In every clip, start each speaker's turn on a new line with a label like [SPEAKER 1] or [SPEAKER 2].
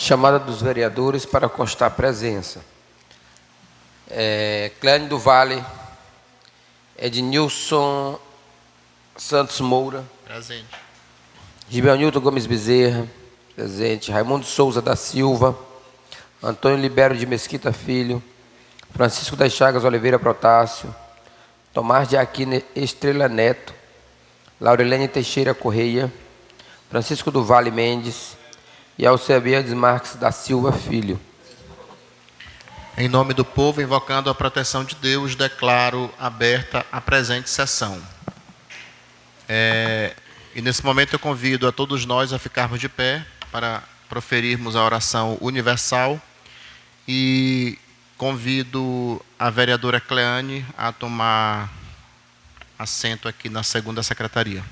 [SPEAKER 1] Chamada dos vereadores para constar presença. Cleane do Vale, Ednilson Santos Moura.
[SPEAKER 2] Presente.
[SPEAKER 1] Gibeonilton Gomes Bezerra. Presente. Raimundo Souza da Silva. Antônio Libero de Mesquita Filho. Francisco das Chagas Oliveira Protásio. Tomás de Aquino Estrela Neto. Laurilene Teixeira Correia. Francisco do Vale Mendes. E Alcebiades Marques da Silva Filho.
[SPEAKER 2] Em nome do povo, invocando a proteção de Deus, declaro aberta a presente sessão. E nesse momento eu convido a todos nós a ficarmos de pé para proferirmos a oração universal e convido a vereadora Cleane a tomar assento aqui na segunda secretaria.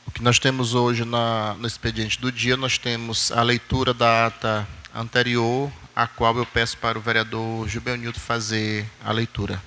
[SPEAKER 2] O que nós temos hoje no expediente do dia, nós temos a leitura da ata anterior, a qual eu peço para o vereador Gibeonilton fazer a leitura.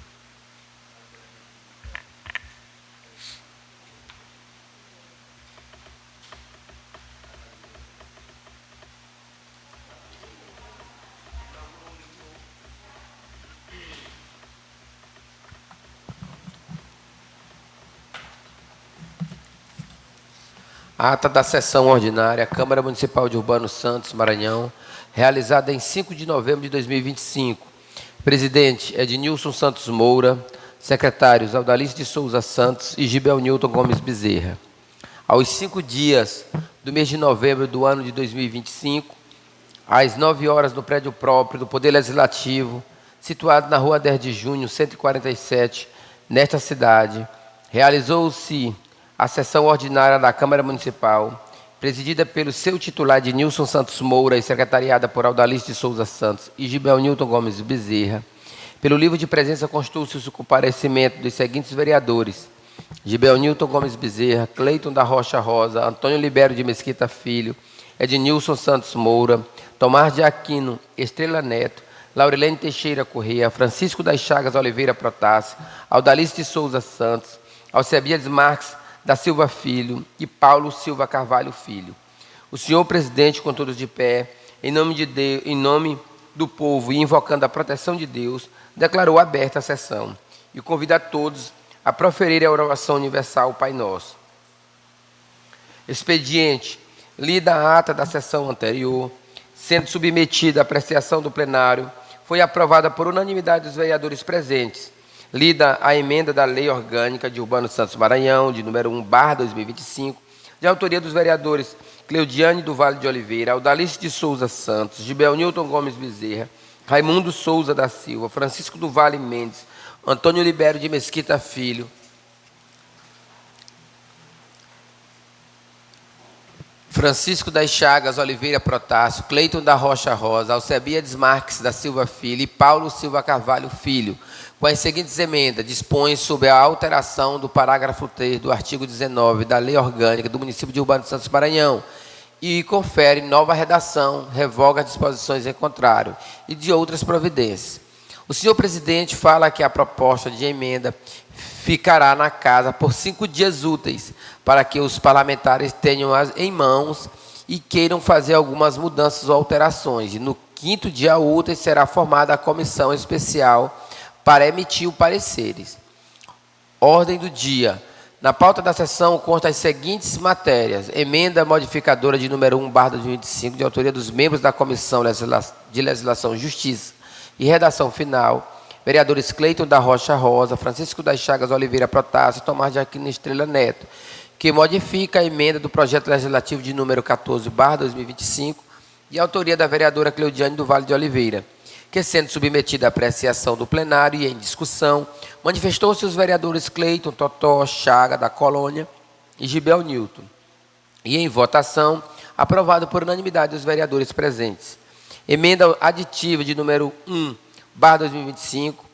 [SPEAKER 1] Ata da sessão ordinária, Câmara Municipal de Urbano Santos, Maranhão, realizada em 5 de novembro de 2025. Presidente, Ednilson Santos Moura. Secretários, Aldalice de Souza Santos e Gibeonilton Gomes Bezerra. Aos 5 dias do mês de novembro do ano de 2025, às 9 horas, no prédio próprio do Poder Legislativo, situado na Rua 10 de Junho, 147, nesta cidade, realizou-se a sessão ordinária da Câmara Municipal, presidida pelo seu titular Ednilson Santos Moura e secretariada por Aldalice de Souza Santos e Gibeonilton Gomes Bezerra. Pelo livro de presença constou-se o comparecimento dos seguintes vereadores: Gibeonilton Gomes Bezerra, Cleiton da Rocha Rosa, Antônio Libero de Mesquita Filho, Ednilson Santos Moura, Tomás de Aquino Estrela Neto, Laurilene Teixeira Correia, Francisco das Chagas Oliveira Protásio, Aldalice de Souza Santos, Alcebiades Marques da Silva Filho e Paulo Silva Carvalho Filho. O senhor presidente, com todos de pé, em nome do povo e invocando a proteção de Deus, declarou aberta a sessão e convida a todos a proferir a oração universal Pai Nosso. Expediente. Lida a ata da sessão anterior, sendo submetida à apreciação do plenário, foi aprovada por unanimidade dos vereadores presentes. Lida a emenda da Lei Orgânica de Urbano Santos Maranhão, de número 1/2025, de autoria dos vereadores Cleudiane do Vale de Oliveira, Aldalice de Souza Santos, Gibeonilton Gomes Bezerra, Raimundo Souza da Silva, Francisco do Vale Mendes, Antônio Libero de Mesquita Filho, Francisco das Chagas Oliveira Protásio, Cleiton da Rocha Rosa, Alcebiades Marques da Silva Filho e Paulo Silva Carvalho Filho, com as seguintes emendas: dispõe sobre a alteração do parágrafo 3 do artigo 19 da Lei Orgânica do município de Urbano Santos Maranhão e confere nova redação, revoga as disposições em contrário e de outras providências. O senhor presidente fala que a proposta de emenda ficará na casa por 5 dias úteis, para que os parlamentares tenham em mãos e queiram fazer algumas mudanças ou alterações. E no 5º dia útil será formada a comissão especial para emitir os pareceres. Ordem do dia. Na pauta da sessão constam as seguintes matérias: emenda modificadora de número 1/2025, de autoria dos membros da Comissão de Legislação, Justiça e Redação Final, vereadores Cleiton da Rocha Rosa, Francisco das Chagas Oliveira Protásio e Tomás de Aquino Estrela Neto, que modifica a emenda do projeto legislativo de número 14/2025, de autoria da vereadora Cleudiane do Vale de Oliveira, que, sendo submetida à apreciação do plenário e em discussão, manifestou-se os vereadores Cleiton, Totó, Chaga, da Colônia e Gibel Newton. E em votação, aprovado por unanimidade dos vereadores presentes. Emenda aditiva de número 1/2025,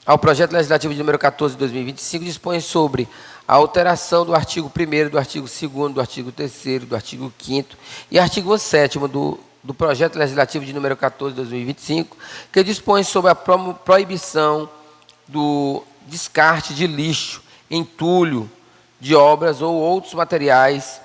[SPEAKER 1] ao projeto legislativo de número 14/2025, dispõe sobre a alteração do artigo 1º, do artigo 2º, do artigo 3º, do artigo 5º e artigo 7º do projeto legislativo de número 14/2025, que dispõe sobre a proibição do descarte de lixo, entulho de obras ou outros materiais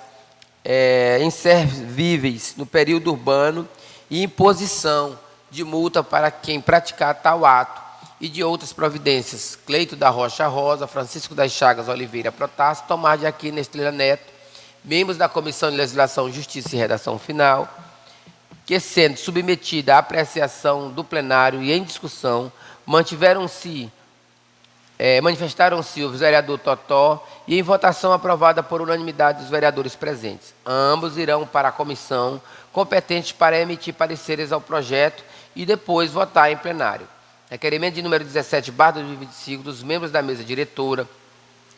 [SPEAKER 1] inservíveis no período urbano e imposição de multa para quem praticar tal ato e de outras providências. Cleito da Rocha Rosa, Francisco das Chagas Oliveira Protásio, Tomás de Aquino Estrela Neto, membros da Comissão de Legislação, Justiça e Redação Final, que, sendo submetida à apreciação do plenário e em discussão, manifestaram-se o vereador Totó e em votação aprovada por unanimidade dos vereadores presentes. Ambos irão para a comissão competente para emitir pareceres ao projeto e depois votar em plenário. Requerimento de número 17/2025 dos membros da mesa diretora,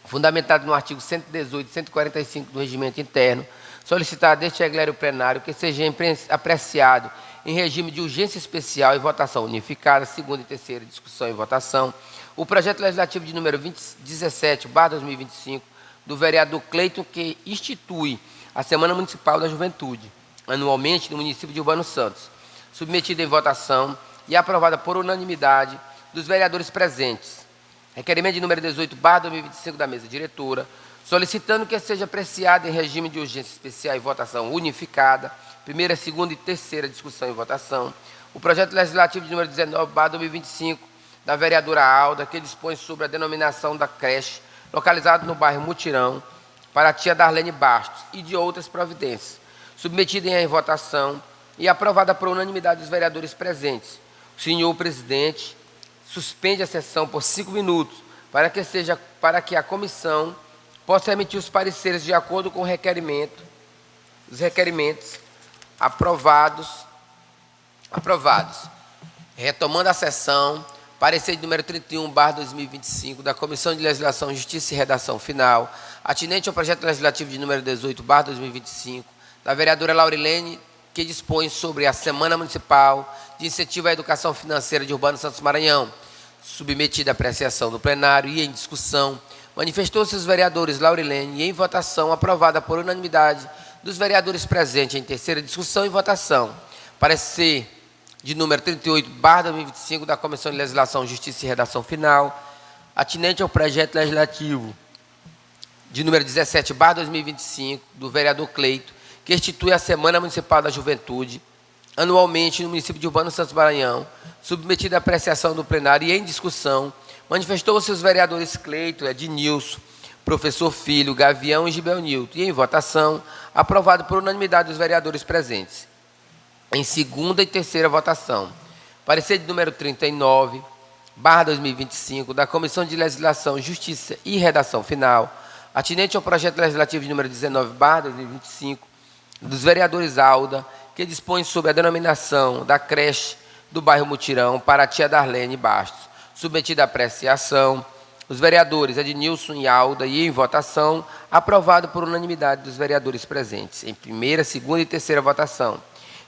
[SPEAKER 1] fundamentado no artigo 118 e 145 do Regimento Interno, solicitar deste eglério plenário que seja apreciado em regime de urgência especial e votação unificada, segunda e terceira discussão e votação, o projeto legislativo de número 17/2025 do vereador Cleiton, que institui a Semana Municipal da Juventude, anualmente no município de Urbano Santos, submetida em votação e aprovada por unanimidade dos vereadores presentes. Requerimento de número 18/2025 da mesa diretora, solicitando que seja apreciado em regime de urgência especial e votação unificada, primeira, segunda e terceira discussão e votação, o projeto legislativo de número 19/2025 da vereadora Alda, que dispõe sobre a denominação da creche localizada no bairro Mutirão para a tia Darlene Bastos e de outras providências, submetida em votação e aprovada por unanimidade dos vereadores presentes. O senhor presidente suspende a sessão por 5 minutos para que a comissão possa emitir os pareceres de acordo com os requerimentos aprovados. Retomando a sessão, parecer de número 31/2025 da Comissão de Legislação, Justiça e Redação Final, atinente ao projeto legislativo de número 18/2025, da vereadora Laurilene, que dispõe sobre a Semana Municipal de Incentivo à Educação Financeira de Urbano Santos Maranhão, submetida à apreciação do plenário e em discussão, manifestou-se os vereadores Laurilene e em votação aprovada por unanimidade dos vereadores presentes em terceira discussão e votação. Parecer de número 38/2025 da Comissão de Legislação, Justiça e Redação Final, atinente ao projeto legislativo de número 17/2025 do vereador Cleito, que institui a Semana Municipal da Juventude, anualmente no município de Urbano Santos Maranhão, submetida à apreciação do plenário e em discussão, manifestou-se os vereadores Cleito, Ednilson, professor Filho, Gavião e Gibel Newton, e em votação, aprovado por unanimidade dos vereadores presentes. Em segunda e terceira votação, parecer de número 39/2025 da Comissão de Legislação, Justiça e Redação Final, atinente ao projeto legislativo de número 19/2025 dos vereadores Alda, que dispõe sobre a denominação da creche do bairro Mutirão para a tia Darlene Bastos, submetida à apreciação, os vereadores Ednilson e Alda, e em votação, aprovado por unanimidade dos vereadores presentes, em primeira, segunda e terceira votação.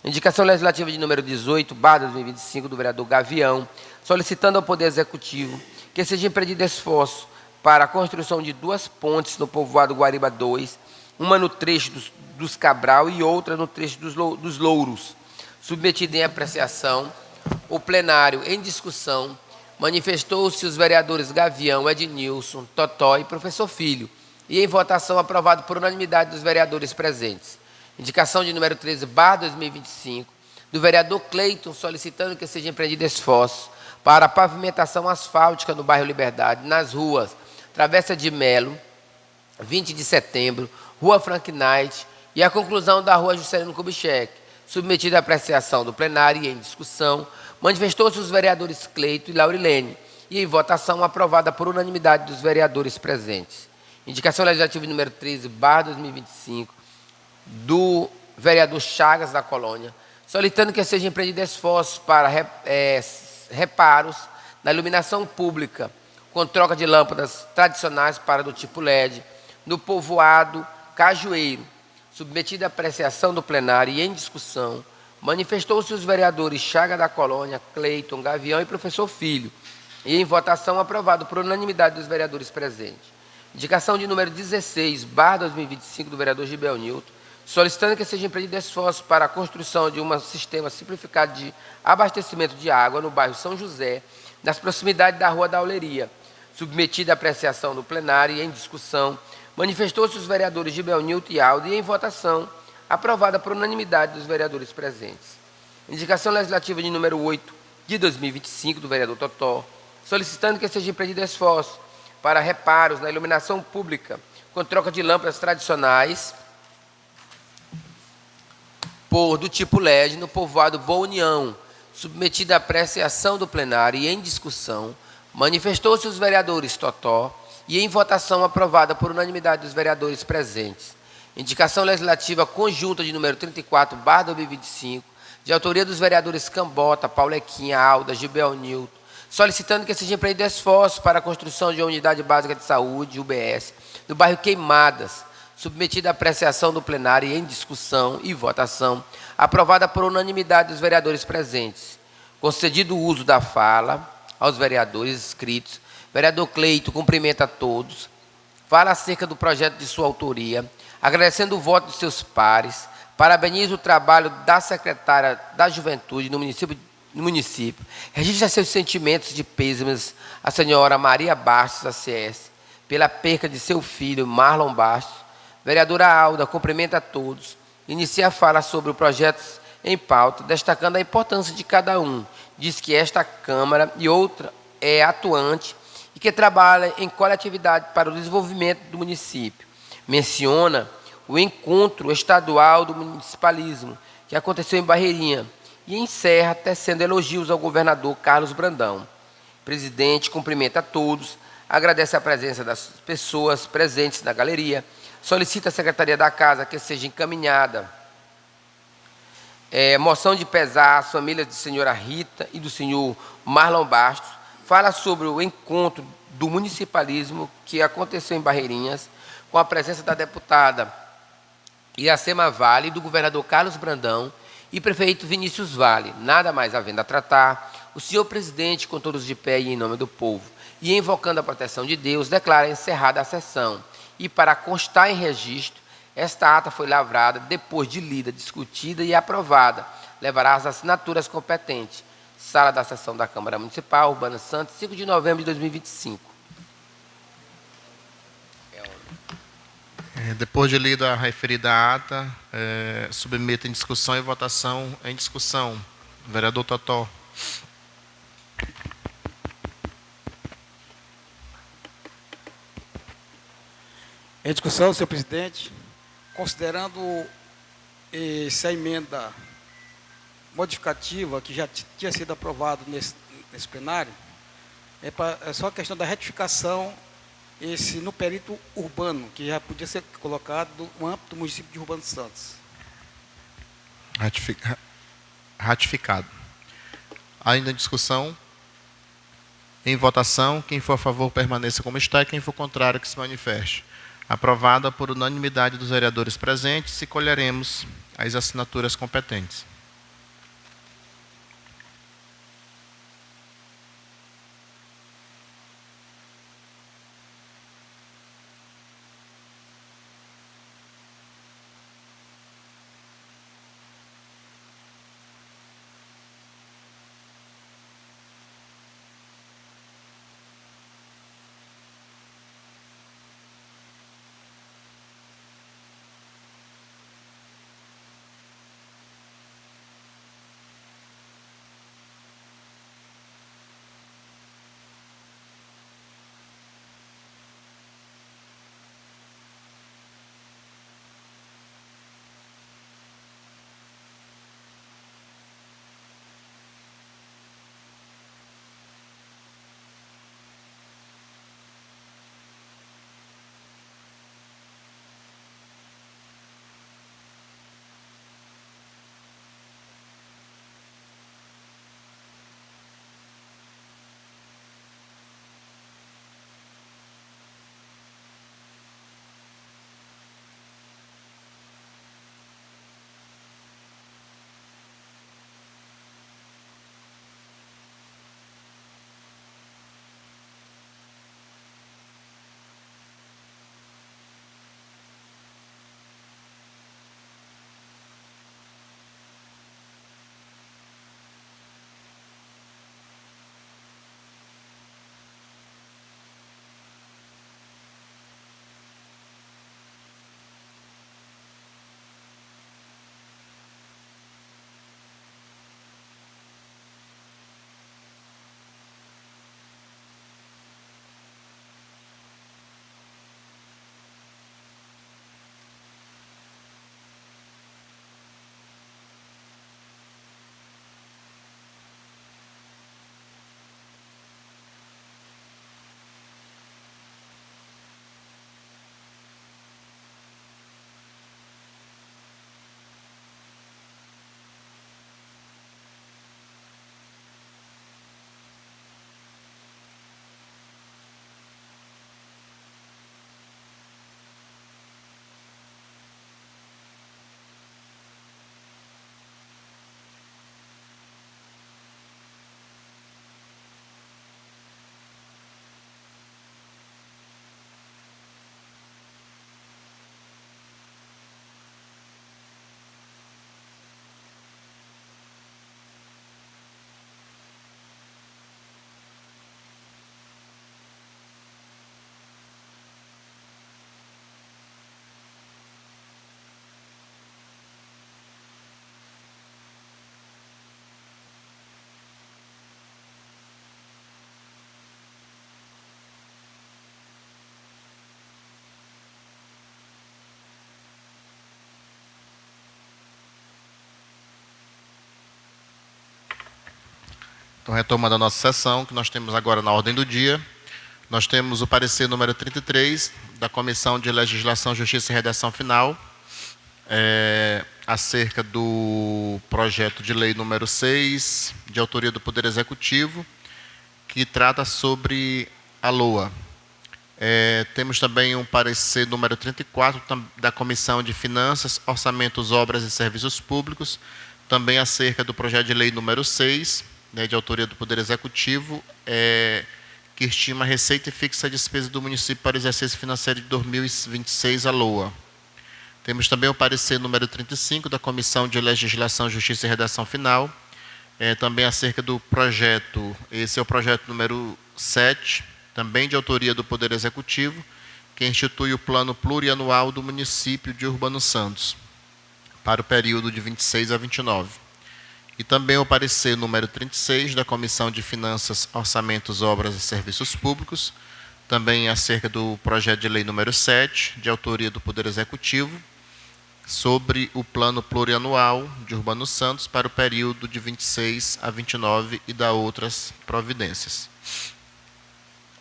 [SPEAKER 1] Indicação legislativa de número 18/2025 do vereador Gavião, solicitando ao Poder Executivo que seja empreendido esforço para a construção de 2 pontes no povoado Guariba 2, uma no trecho dos Cabral e outra no trecho dos Louros. Submetida em apreciação, o plenário, em discussão, manifestou-se os vereadores Gavião, Ednilson, Totó e professor Filho, e em votação aprovado por unanimidade dos vereadores presentes. Indicação de número 13/2025, do vereador Cleiton, solicitando que seja empreendido esforço para a pavimentação asfáltica no bairro Liberdade, nas ruas Travessa de Melo, 20 de setembro, Rua Frank Knight e a conclusão da Rua Juscelino Kubitschek. Submetido à apreciação do plenário e em discussão, manifestou-se os vereadores Cleiton e Laurilene, e em votação aprovada por unanimidade dos vereadores presentes. Indicação legislativa número 13/2025, do vereador Chagas da Colônia, solicitando que seja empreendido esforços para reparos na iluminação pública, com troca de lâmpadas tradicionais para do tipo LED, no povoado Cajueiro. Submetido à apreciação do plenário e em discussão, manifestou-se os vereadores Chagas da Colônia, Cleiton, Gavião e professor Filho, e em votação aprovado por unanimidade dos vereadores presentes. Indicação de número 16/2025, do vereador Gibel Nilton, solicitando que seja empreendido esforço para a construção de um sistema simplificado de abastecimento de água no bairro São José, nas proximidades da Rua da Auleria. Submetido à apreciação do plenário e em discussão, manifestou-se os vereadores Gibel Nilton e Aldo, e em votação aprovada por unanimidade dos vereadores presentes. Indicação legislativa de número 8/2025, do vereador Totó, solicitando que seja empreendido esforço para reparos na iluminação pública, com troca de lâmpadas tradicionais do tipo LED no povoado Boa União. Submetida à apreciação do plenário e em discussão, manifestou-se os vereadores Totó, e em votação aprovada por unanimidade dos vereadores presentes. Indicação legislativa conjunta de número 34/2025, de autoria dos vereadores Cambota, Paulequinha, Alda, Gibel Nilton, solicitando que seja empreendido esforço para a construção de uma unidade básica de saúde, UBS, no bairro Queimadas. Submetida à apreciação do plenário e em discussão e votação, aprovada por unanimidade dos vereadores presentes. Concedido o uso da fala aos vereadores inscritos, vereador Cleiton cumprimenta a todos, fala acerca do projeto de sua autoria, agradecendo o voto de seus pares, parabeniza o trabalho da secretária da Juventude no município, registra seus sentimentos de pêsames à senhora Maria Bastos, ACS, pela perca de seu filho Marlon Bastos. Vereadora Alda cumprimenta a todos, inicia a fala sobre o projeto em pauta, destacando a importância de cada um. Diz que esta Câmara e outra é atuante e que trabalha em coletividade para o desenvolvimento do município. Menciona o encontro estadual do municipalismo, que aconteceu em Barreirinha, e encerra tecendo elogios ao governador Carlos Brandão. O presidente cumprimenta a todos, agradece a presença das pessoas presentes na galeria, solicita à Secretaria da Casa que seja encaminhada moção de pesar às famílias de senhora Rita e do senhor Marlon Bastos, fala sobre o encontro do municipalismo que aconteceu em Barreirinhas, com a presença da deputada Iracema Vale, do governador Carlos Brandão e prefeito Vinícius Vale. Nada mais havendo a tratar, o senhor presidente, com todos de pé e em nome do povo, e invocando a proteção de Deus, declara encerrada a sessão. E para constar em registro, esta ata foi lavrada depois de lida, discutida e aprovada. Levará as assinaturas competentes. Sala da sessão da Câmara Municipal, Urbano Santos, 5 de novembro de 2025.
[SPEAKER 2] Depois de lida a referida ata, submeto em discussão e votação em discussão. Vereador Totó.
[SPEAKER 3] Em discussão, senhor presidente, considerando essa emenda modificativa que já tinha sido aprovada nesse plenário, é só a questão da retificação no perito urbano, que já podia ser colocado no âmbito do município de Urbano Santos.
[SPEAKER 2] Ratificado. Ainda em discussão? Em votação, quem for a favor permaneça como está, e quem for contrário que se manifeste. Aprovada por unanimidade dos vereadores presentes, e colheremos as assinaturas competentes. Então, retomando a nossa sessão, que nós temos agora na ordem do dia, nós temos o parecer número 33 da Comissão de Legislação, Justiça e Redação Final, acerca do projeto de lei número 6, de autoria do Poder Executivo, que trata sobre a LOA. Temos também um parecer número 34 da Comissão de Finanças, Orçamentos, Obras e Serviços Públicos, também acerca do projeto de lei número 6, de autoria do Poder Executivo, que estima a receita e fixa a despesa do município para o exercício financeiro de 2026, a LOA. Temos também o parecer número 35 da Comissão de Legislação, Justiça e Redação Final, também acerca do projeto, esse é o projeto número 7, também de autoria do Poder Executivo, que institui o Plano Plurianual do município de Urbano Santos, para o período de 26 a 29. E também o parecer número 36 da Comissão de Finanças, Orçamentos, Obras e Serviços Públicos, também acerca do projeto de lei número 7, de autoria do Poder Executivo, sobre o Plano Plurianual de Urbano Santos para o período de 26 a 29 e da outras providências.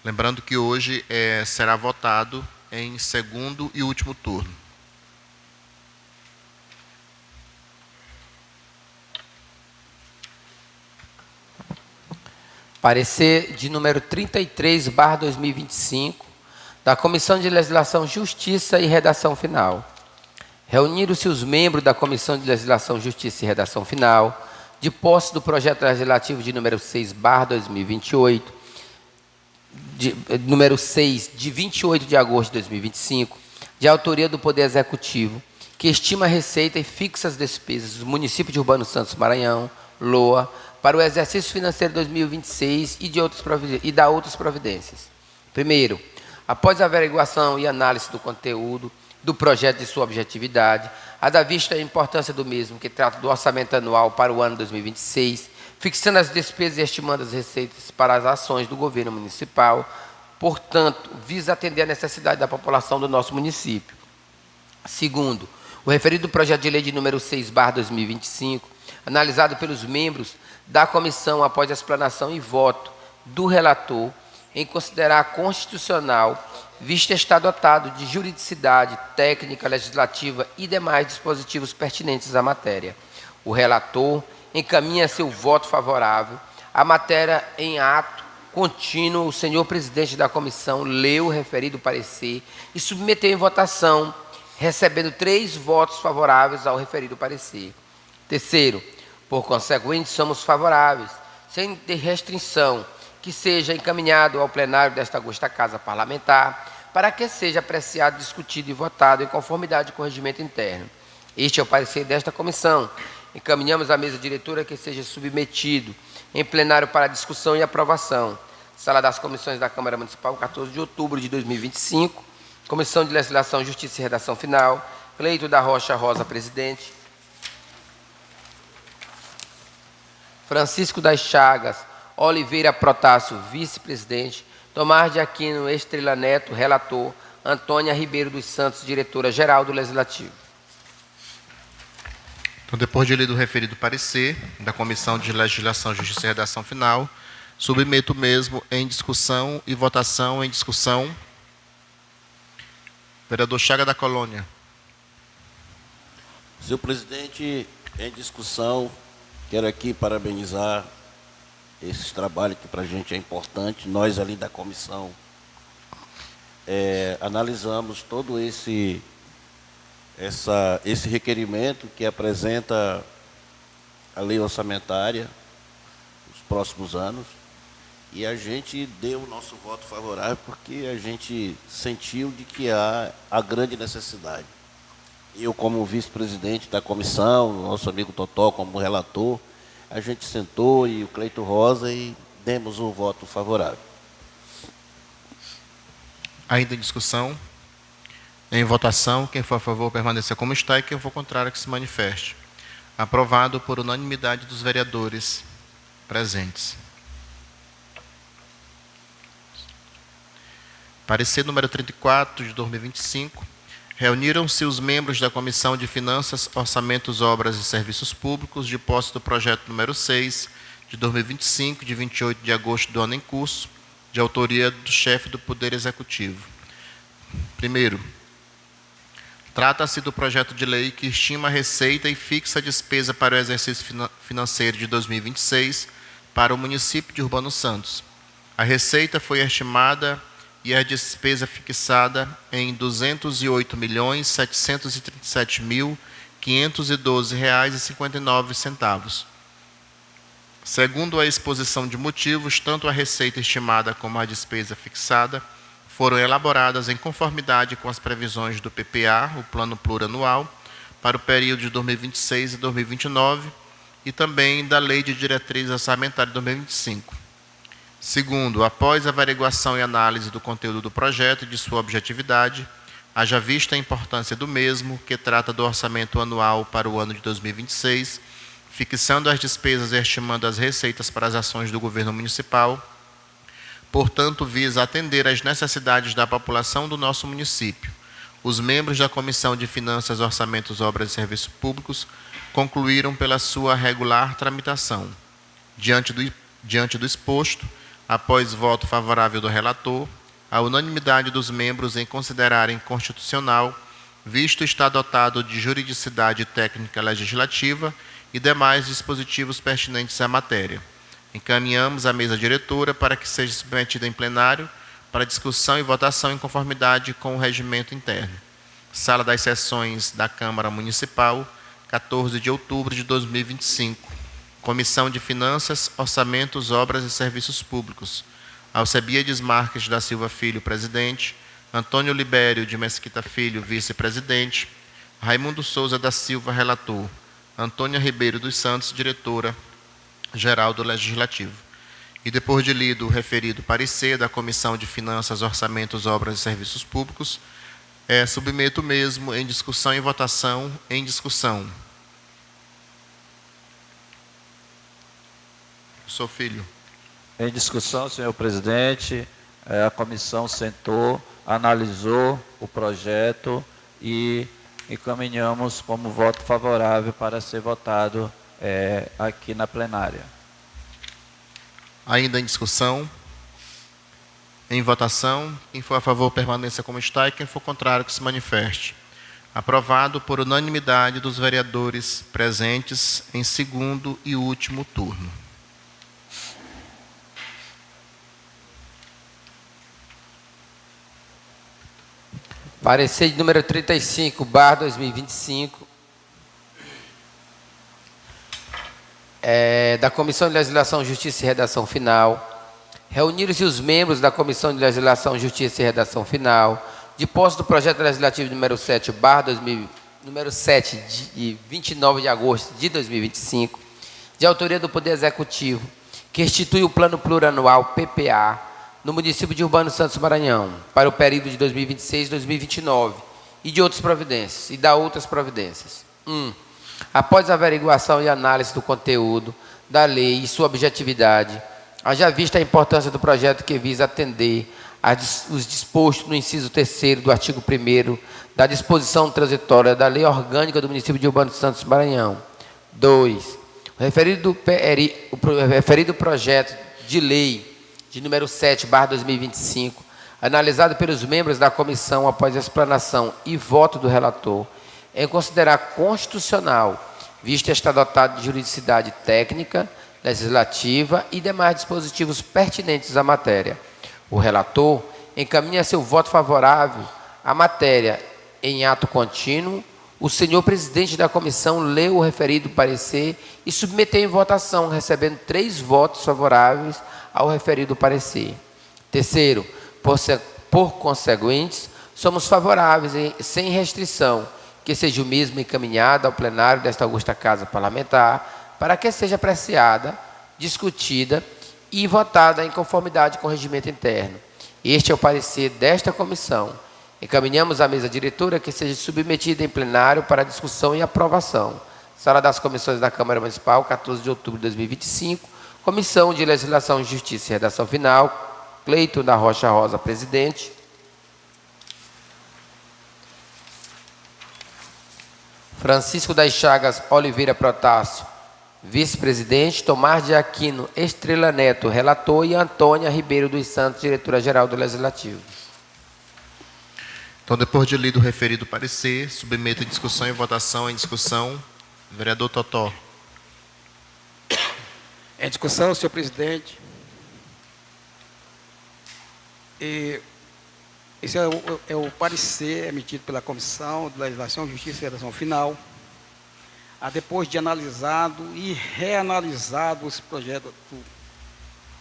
[SPEAKER 2] Lembrando que hoje será votado em segundo e último turno.
[SPEAKER 1] Parecer de número 33/2025, da Comissão de Legislação, Justiça e Redação Final. Reuniram-se os membros da Comissão de Legislação, Justiça e Redação Final, de posse do projeto legislativo de número 6/2028, número 6, de 28 de agosto de 2025, de autoria do Poder Executivo, que estima a receita e fixa as despesas do município de Urbano Santos, Maranhão, LOA, para o exercício financeiro 2026 e da outras providências. Primeiro, após a averiguação e análise do conteúdo do projeto e sua objetividade, haja vista a importância do mesmo, que trata do orçamento anual para o ano 2026, fixando as despesas e estimando as receitas para as ações do governo municipal, portanto, visa atender a necessidade da população do nosso município. Segundo, o referido projeto de lei de número 6/2025, analisado pelos membros da comissão após a explanação e voto do relator, em considerar constitucional, visto estar dotado de juridicidade, técnica, legislativa e demais dispositivos pertinentes à matéria. O relator encaminha seu voto favorável. A matéria em ato contínuo, o senhor presidente da comissão leu o referido parecer e submeteu em votação, recebendo 3 votos favoráveis ao referido parecer. Terceiro, por conseguinte, somos favoráveis, sem ter restrição, que seja encaminhado ao plenário desta augusta Casa Parlamentar, para que seja apreciado, discutido e votado em conformidade com o regimento interno. Este é o parecer desta comissão. Encaminhamos à mesa diretora que seja submetido em plenário para discussão e aprovação. Sala das Comissões da Câmara Municipal, 14 de outubro de 2025. Comissão de Legislação, Justiça e Redação Final. Cleito da Rocha Rosa, presidente. Francisco das Chagas Oliveira Protássio, vice-presidente. Tomás de Aquino Estrela Neto, relator. Antônia Ribeiro dos Santos, diretora-geral do Legislativo.
[SPEAKER 2] Então, depois de lido o referido parecer da Comissão de Legislação, Justiça e Redação Final, submeto o mesmo em discussão e votação em discussão. Vereador Chaga da Colônia.
[SPEAKER 4] Senhor presidente, em discussão, quero aqui parabenizar esse trabalho que para a gente é importante. Nós ali da comissão analisamos todo esse requerimento que apresenta a lei orçamentária nos próximos anos, e a gente deu o nosso voto favorável porque a gente sentiu de que há a grande necessidade. Eu, como vice-presidente da comissão, nosso amigo Totó como relator, a gente sentou, e o Cleito Rosa, e demos um voto favorável.
[SPEAKER 2] Ainda em discussão, em votação, quem for a favor permaneça como está, e quem for contrário que se manifeste. Aprovado por unanimidade dos vereadores presentes. Parecer número 34 de 2025. Reuniram-se os membros da Comissão de Finanças, Orçamentos, Obras e Serviços Públicos, de posse do projeto número 6, de 2025, de 28 de agosto do ano em curso, de autoria do chefe do Poder Executivo. Primeiro, trata-se do projeto de lei que estima a receita e fixa a despesa para o exercício financeiro de 2026 para o município de Urbano Santos. A receita foi estimada e a despesa fixada em R$ 208.737.512,59. Segundo a exposição de motivos, tanto a receita estimada como a despesa fixada foram elaboradas em conformidade com as previsões do PPA, o Plano Plurianual, para o período de 2026 e 2029, e também da Lei de Diretrizes Orçamentárias de 2025. Segundo, após a averiguação e análise do conteúdo do projeto e de sua objetividade, haja vista a importância do mesmo, que trata do orçamento anual para o ano de 2026, fixando as despesas e estimando as receitas para as ações do governo municipal, portanto, visa atender às necessidades da população do nosso município. Os membros da Comissão de Finanças, Orçamentos, Obras e Serviços Públicos concluíram pela sua regular tramitação. Diante do exposto, após voto favorável do relator, a unanimidade dos membros em considerarem constitucional, visto estar dotado de juridicidade técnica legislativa e demais dispositivos pertinentes à matéria. Encaminhamos à mesa diretora para que seja submetida em plenário para discussão e votação em conformidade com o regimento interno. Sala das Sessões da Câmara Municipal, 14 de outubro de 2025. Comissão de Finanças, Orçamentos, Obras e Serviços Públicos. Alcebiades Marques da Silva Filho, presidente. Antônio Libério de Mesquita Filho, vice-presidente. Raimundo Souza da Silva, relator. Antônia Ribeiro dos Santos, diretora-geral do Legislativo. E depois de lido o referido parecer da Comissão de Finanças, Orçamentos, Obras e Serviços Públicos, submeto o mesmo em discussão e votação. Em discussão. Sou Filho.
[SPEAKER 5] Em discussão, senhor presidente, a comissão sentou, analisou o projeto e encaminhamos como voto favorável para ser votado aqui na plenária.
[SPEAKER 2] Ainda em discussão. Em votação. Quem for a favor permaneça como está e quem for contrário que se manifeste. Aprovado por unanimidade dos vereadores presentes em segundo e último turno.
[SPEAKER 1] Parecer de número 35/2025, da Comissão de Legislação, Justiça e Redação Final. Reuniram-se os membros da Comissão de Legislação, Justiça e Redação Final, de posse do projeto legislativo número 7, de 29 de agosto de 2025, de autoria do Poder Executivo, que institui o Plano Plurianual PPA, no município de Urbano Santos, Maranhão, para o período de 2026 e 2029, e de outras providências, e da outras providências. 1. Após a averiguação e análise do conteúdo da lei e sua objetividade, haja vista a importância do projeto que visa atender os dispostos no inciso 3º do artigo 1º da disposição transitória da Lei Orgânica do município de Urbano Santos, Maranhão. 2. O referido projeto de lei de número 7/2025, analisado pelos membros da comissão após a explanação e voto do relator, em considerar constitucional, visto estar dotado de juridicidade técnica, legislativa e demais dispositivos pertinentes à matéria. O relator encaminha seu voto favorável à matéria em ato contínuo. O senhor presidente da comissão leu o referido parecer e submeteu em votação, recebendo 3 votos favoráveis ao referido parecer. Terceiro, por conseguintes, somos favoráveis, sem restrição, que seja o mesmo encaminhado ao plenário desta augusta Casa Parlamentar, para que seja apreciada, discutida e votada em conformidade com o regimento interno. Este é o parecer desta comissão. Encaminhamos à mesa diretora que seja submetida em plenário para discussão e aprovação. Sala das Comissões da Câmara Municipal, 14 de outubro de 2025, Comissão de Legislação, Justiça e Redação Final, Cleiton da Rocha Rosa, presidente. Francisco das Chagas Oliveira Protásio, Vice-presidente, Tomás de Aquino Estrela Neto, relator, e Antônia Ribeiro dos Santos, diretora-geral do Legislativo.
[SPEAKER 2] Então, depois de lido o referido parecer, submeto em discussão e votação. Em discussão, vereador Totó.
[SPEAKER 3] Em discussão, senhor presidente. Esse é o parecer emitido pela Comissão de Legislação, Justiça e Redação Final. Depois de analisado e reanalisado esse projeto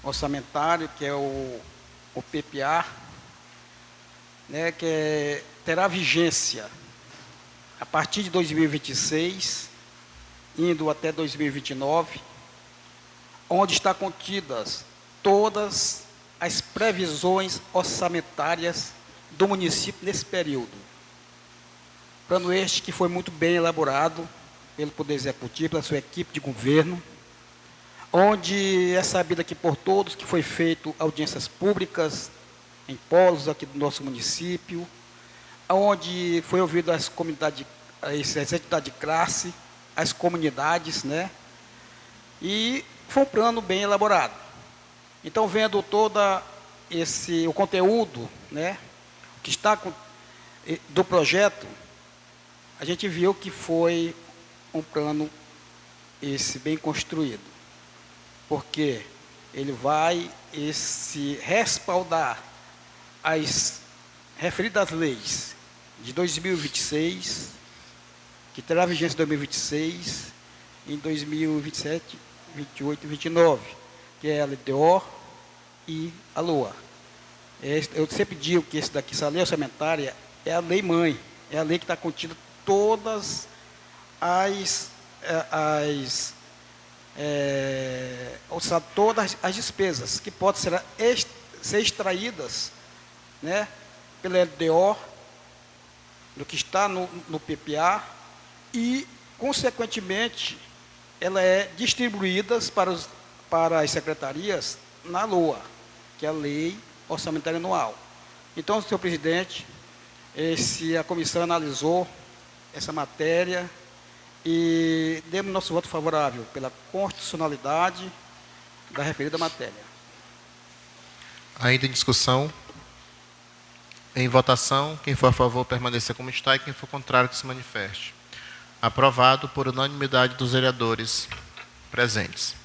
[SPEAKER 3] orçamentário, que é o PPA, né, que terá vigência a partir de 2026, indo até 2029, onde está contidas todas as previsões orçamentárias do município nesse período. Plano este que foi muito bem elaborado pelo Poder Executivo, pela sua equipe de governo, onde é sabido aqui por todos que foi feito audiências públicas em polos aqui do nosso município, onde foi ouvido as comunidades, as entidades de classe, as comunidades, né? E foi um plano bem elaborado. Então, vendo toda o conteúdo, né, que está do projeto, a gente viu que foi um plano bem construído, porque ele vai respaldar as referidas leis de 2026, que terá vigência em 2026, em 2027, 28 e 29, que é a LDO e a LOA. Eu sempre digo que essa lei orçamentária é a lei mãe, é a lei que está contida todas todas as despesas que podem ser extraídas, né, pela LDO, do que está no PPA, e, consequentemente, ela é distribuídas para as secretarias na LOA, que é a Lei Orçamentária Anual. Então, senhor presidente, a comissão analisou essa matéria e demos nosso voto favorável pela constitucionalidade da referida matéria.
[SPEAKER 2] Ainda em discussão. Em votação, quem for a favor permaneça como está e quem for contrário que se manifeste. Aprovado por unanimidade dos vereadores presentes.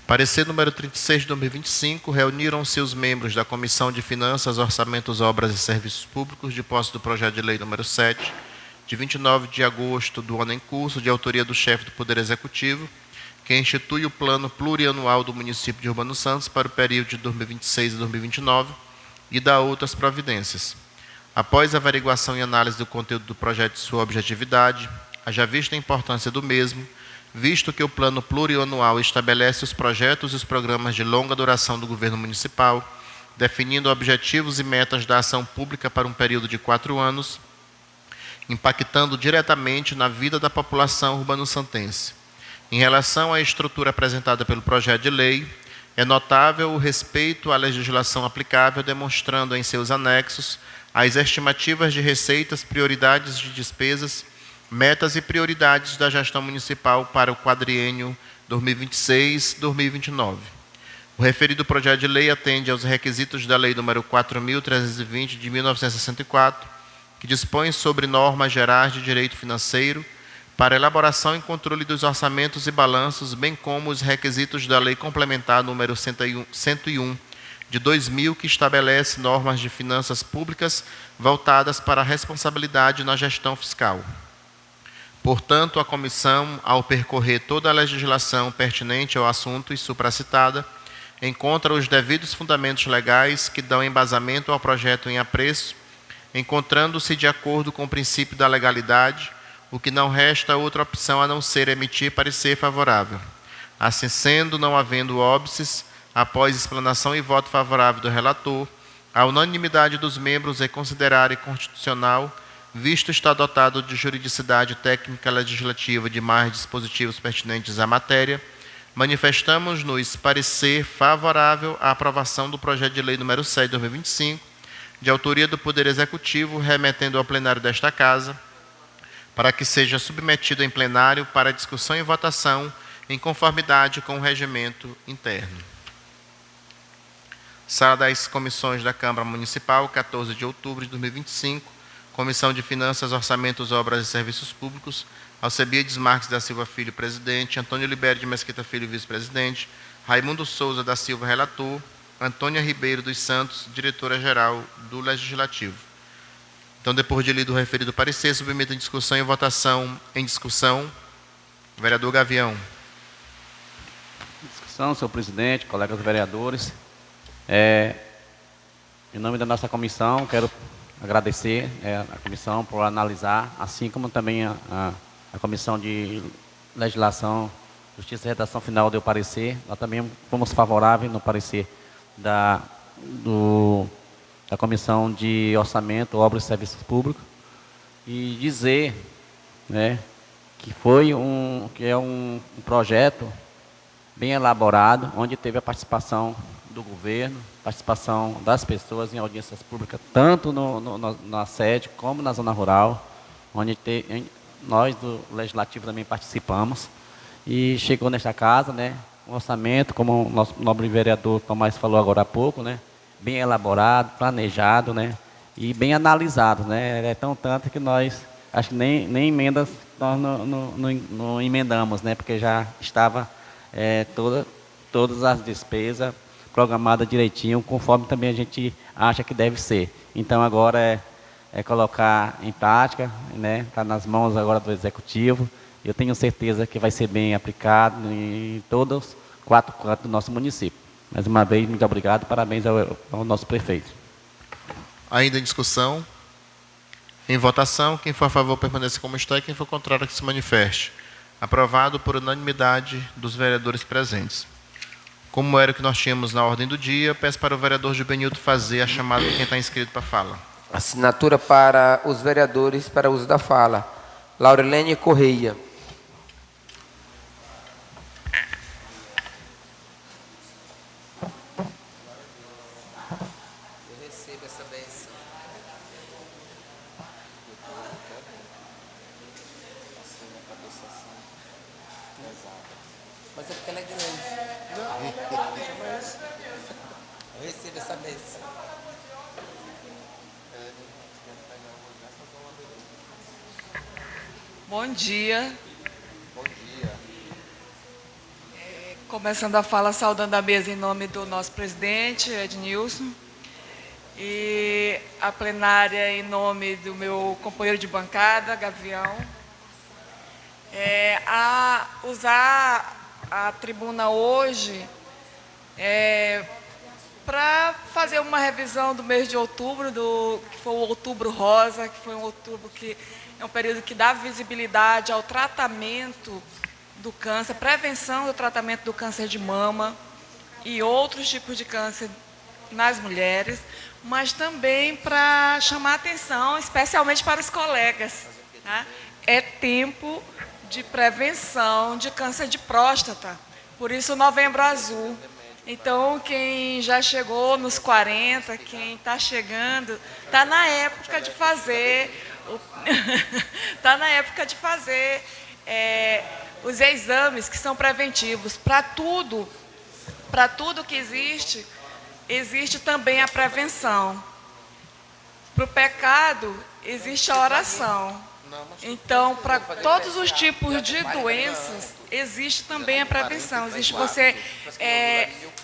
[SPEAKER 2] Parecer número 36 de 2025, reuniram-se os membros da Comissão de Finanças, Orçamentos, Obras e Serviços Públicos, de posse do projeto de lei número 7, de 29 de agosto do ano em curso, de autoria do chefe do Poder Executivo, que institui o Plano Plurianual do município de Urbano Santos para o período de 2026 e 2029 e dá outras providências. Após a averiguação e análise do conteúdo do projeto e sua objetividade, haja vista a importância do mesmo, visto que o Plano Plurianual estabelece os projetos e os programas de longa duração do governo municipal, definindo objetivos e metas da ação pública para um período de 4 anos, impactando diretamente na vida da população urbano-santense. Em relação à estrutura apresentada pelo projeto de lei, é notável o respeito à legislação aplicável, demonstrando em seus anexos as estimativas de receitas, prioridades de despesas, metas e prioridades da gestão municipal para o quadriênio 2026-2029. O referido projeto de lei atende aos requisitos da Lei nº 4.320, de 1964, que dispõe sobre normas gerais de direito financeiro para elaboração e controle dos orçamentos e balanços, bem como os requisitos da Lei Complementar número 101, de 2000, que estabelece normas de finanças públicas voltadas para a responsabilidade na gestão fiscal. Portanto, a comissão, ao percorrer toda a legislação pertinente ao assunto e supracitada, encontra os devidos fundamentos legais que dão embasamento ao projeto em apreço, encontrando-se de acordo com o princípio da legalidade, o que não resta outra opção a não ser emitir parecer favorável. Assim sendo, não havendo óbices, após explanação e voto favorável do relator, a unanimidade dos membros é considerada constitucional, visto estar dotado de juridicidade técnica legislativa de mais dispositivos pertinentes à matéria, manifestamos-nos parecer favorável à aprovação do projeto de lei número 7 de 2025, de autoria do Poder Executivo, remetendo ao plenário desta Casa, para que seja submetido em plenário para discussão e votação em conformidade com o regimento interno. Sala das Comissões da Câmara Municipal, 14 de outubro de 2025, Comissão de Finanças, Orçamentos, Obras e Serviços Públicos, Alcebiades Marques da Silva Filho, presidente, Antônio Libério de Mesquita Filho, vice-presidente, Raimundo Souza da Silva, relator, Antônia Ribeiro dos Santos, diretora-geral do Legislativo. Então, depois de lido o referido parecer, submeto em discussão e votação. Em discussão, vereador Gavião.
[SPEAKER 6] Discussão, senhor presidente, colegas vereadores. Em nome da nossa comissão, quero agradecer a comissão por analisar, assim como também a Comissão de Legislação, Justiça e Redação Final deu parecer. Nós também fomos favoráveis no parecer da Comissão de Orçamento, Obras e Serviços Públicos, e dizer, né, que é um projeto bem elaborado, onde teve a participação do governo, participação das pessoas em audiências públicas, tanto na sede como na zona rural, onde nós do Legislativo também participamos, e chegou nesta casa, né, um orçamento, como o nosso nobre vereador Tomás falou agora há pouco, né, bem elaborado, planejado, né, e bem analisado, né, tanto que nós, acho que nem emendas nós não emendamos, né, porque já estava todas as despesas programadas direitinho, conforme também a gente acha que deve ser. Então agora é colocar em prática, né, está nas mãos agora do Executivo. Eu tenho certeza que vai ser bem aplicado em todos os 4 cantos do nosso município. Mais uma vez, muito obrigado, parabéns ao nosso prefeito.
[SPEAKER 2] Ainda em discussão. Em votação, quem for a favor permaneça como está e quem for contrário que se manifeste. Aprovado por unanimidade dos vereadores presentes. Como era o que nós tínhamos na ordem do dia, peço para o vereador Gilbenildo fazer a chamada de quem está inscrito para a fala.
[SPEAKER 1] Assinatura para os vereadores para uso da fala. Laurilene Correia. Eu recebo essa benção. Mas é porque ela é grande. Eu recebo essa benção.
[SPEAKER 7] Bom dia.
[SPEAKER 1] Bom dia.
[SPEAKER 7] Começando a fala, saudando a mesa em nome do nosso presidente, Ednilson, e a plenária em nome do meu companheiro de bancada, Gavião. A usar a tribuna hoje para fazer uma revisão do mês de outubro, que foi o Outubro Rosa, que foi um outubro que é um período que dá visibilidade ao tratamento do câncer, prevenção do tratamento do câncer de mama e outros tipos de câncer nas mulheres, mas também para chamar atenção, especialmente para os colegas, né? É tempo de prevenção de câncer de próstata, por isso o Novembro Azul. Então, quem já chegou nos 40, quem está chegando, está na época de fazer... Está na época de fazer os exames que são preventivos. Para tudo que existe também a prevenção. Para o pecado, existe a oração. Então, para todos os tipos de doenças, existe também a prevenção. Existe você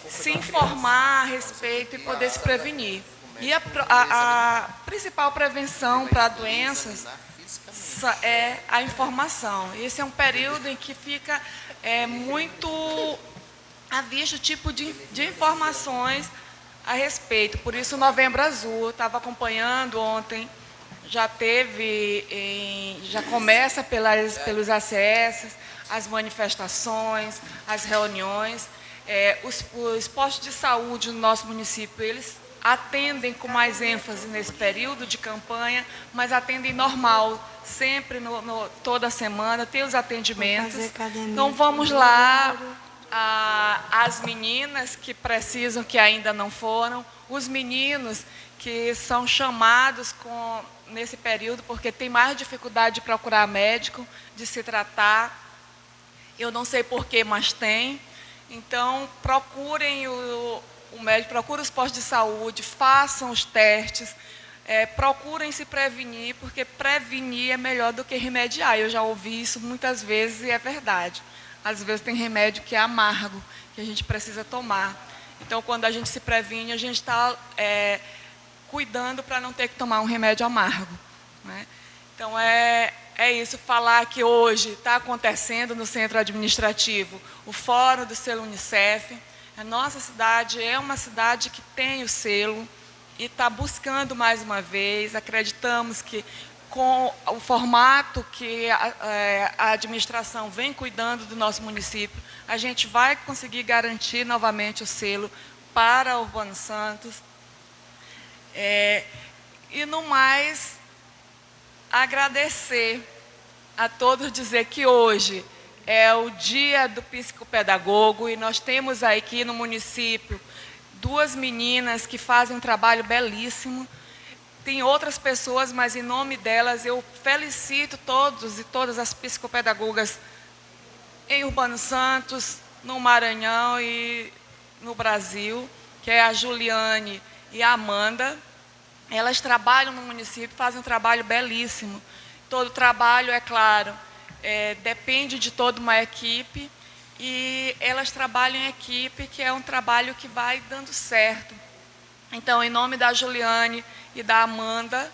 [SPEAKER 7] se informar a respeito e poder se prevenir. E a principal prevenção para doenças é a informação. Esse é um período em que fica muito à vista o tipo de informações a respeito. Por isso, o Novembro Azul, eu estava acompanhando ontem, já começa pelos acessos, as manifestações, as reuniões. Os postos de saúde no nosso município, eles atendem com mais ênfase nesse período de campanha, mas atendem normal, sempre, toda semana, tem os atendimentos. Então, vamos lá, as meninas que precisam, que ainda não foram, os meninos que são chamados nesse período, porque tem mais dificuldade de procurar médico, de se tratar. Eu não sei porquê, mas tem. Então, procurem o médico, procurem os postos de saúde, façam os testes, procurem se prevenir, porque prevenir é melhor do que remediar. Eu já ouvi isso muitas vezes e é verdade. Às vezes tem remédio que é amargo, que a gente precisa tomar. Então, quando a gente se previne, a gente está cuidando para não ter que tomar um remédio amargo, né? Então, é isso, falar que hoje está acontecendo no centro administrativo o Fórum do Selo Unicef. A nossa cidade é uma cidade que tem o selo e está buscando mais uma vez. Acreditamos que com o formato que a administração vem cuidando do nosso município, a gente vai conseguir garantir novamente o selo para Urbano Santos. E no mais, agradecer a todos, dizer que hoje é o dia do psicopedagogo e nós temos aqui no município 2 meninas que fazem um trabalho belíssimo. Tem outras pessoas, mas em nome delas eu felicito todos e todas as psicopedagogas em Urbano Santos, no Maranhão e no Brasil, que é a Juliane e a Amanda. Elas trabalham no município, fazem um trabalho belíssimo. Todo trabalho, é claro, depende de toda uma equipe, e elas trabalham em equipe, que é um trabalho que vai dando certo. Então, em nome da Juliane e da Amanda,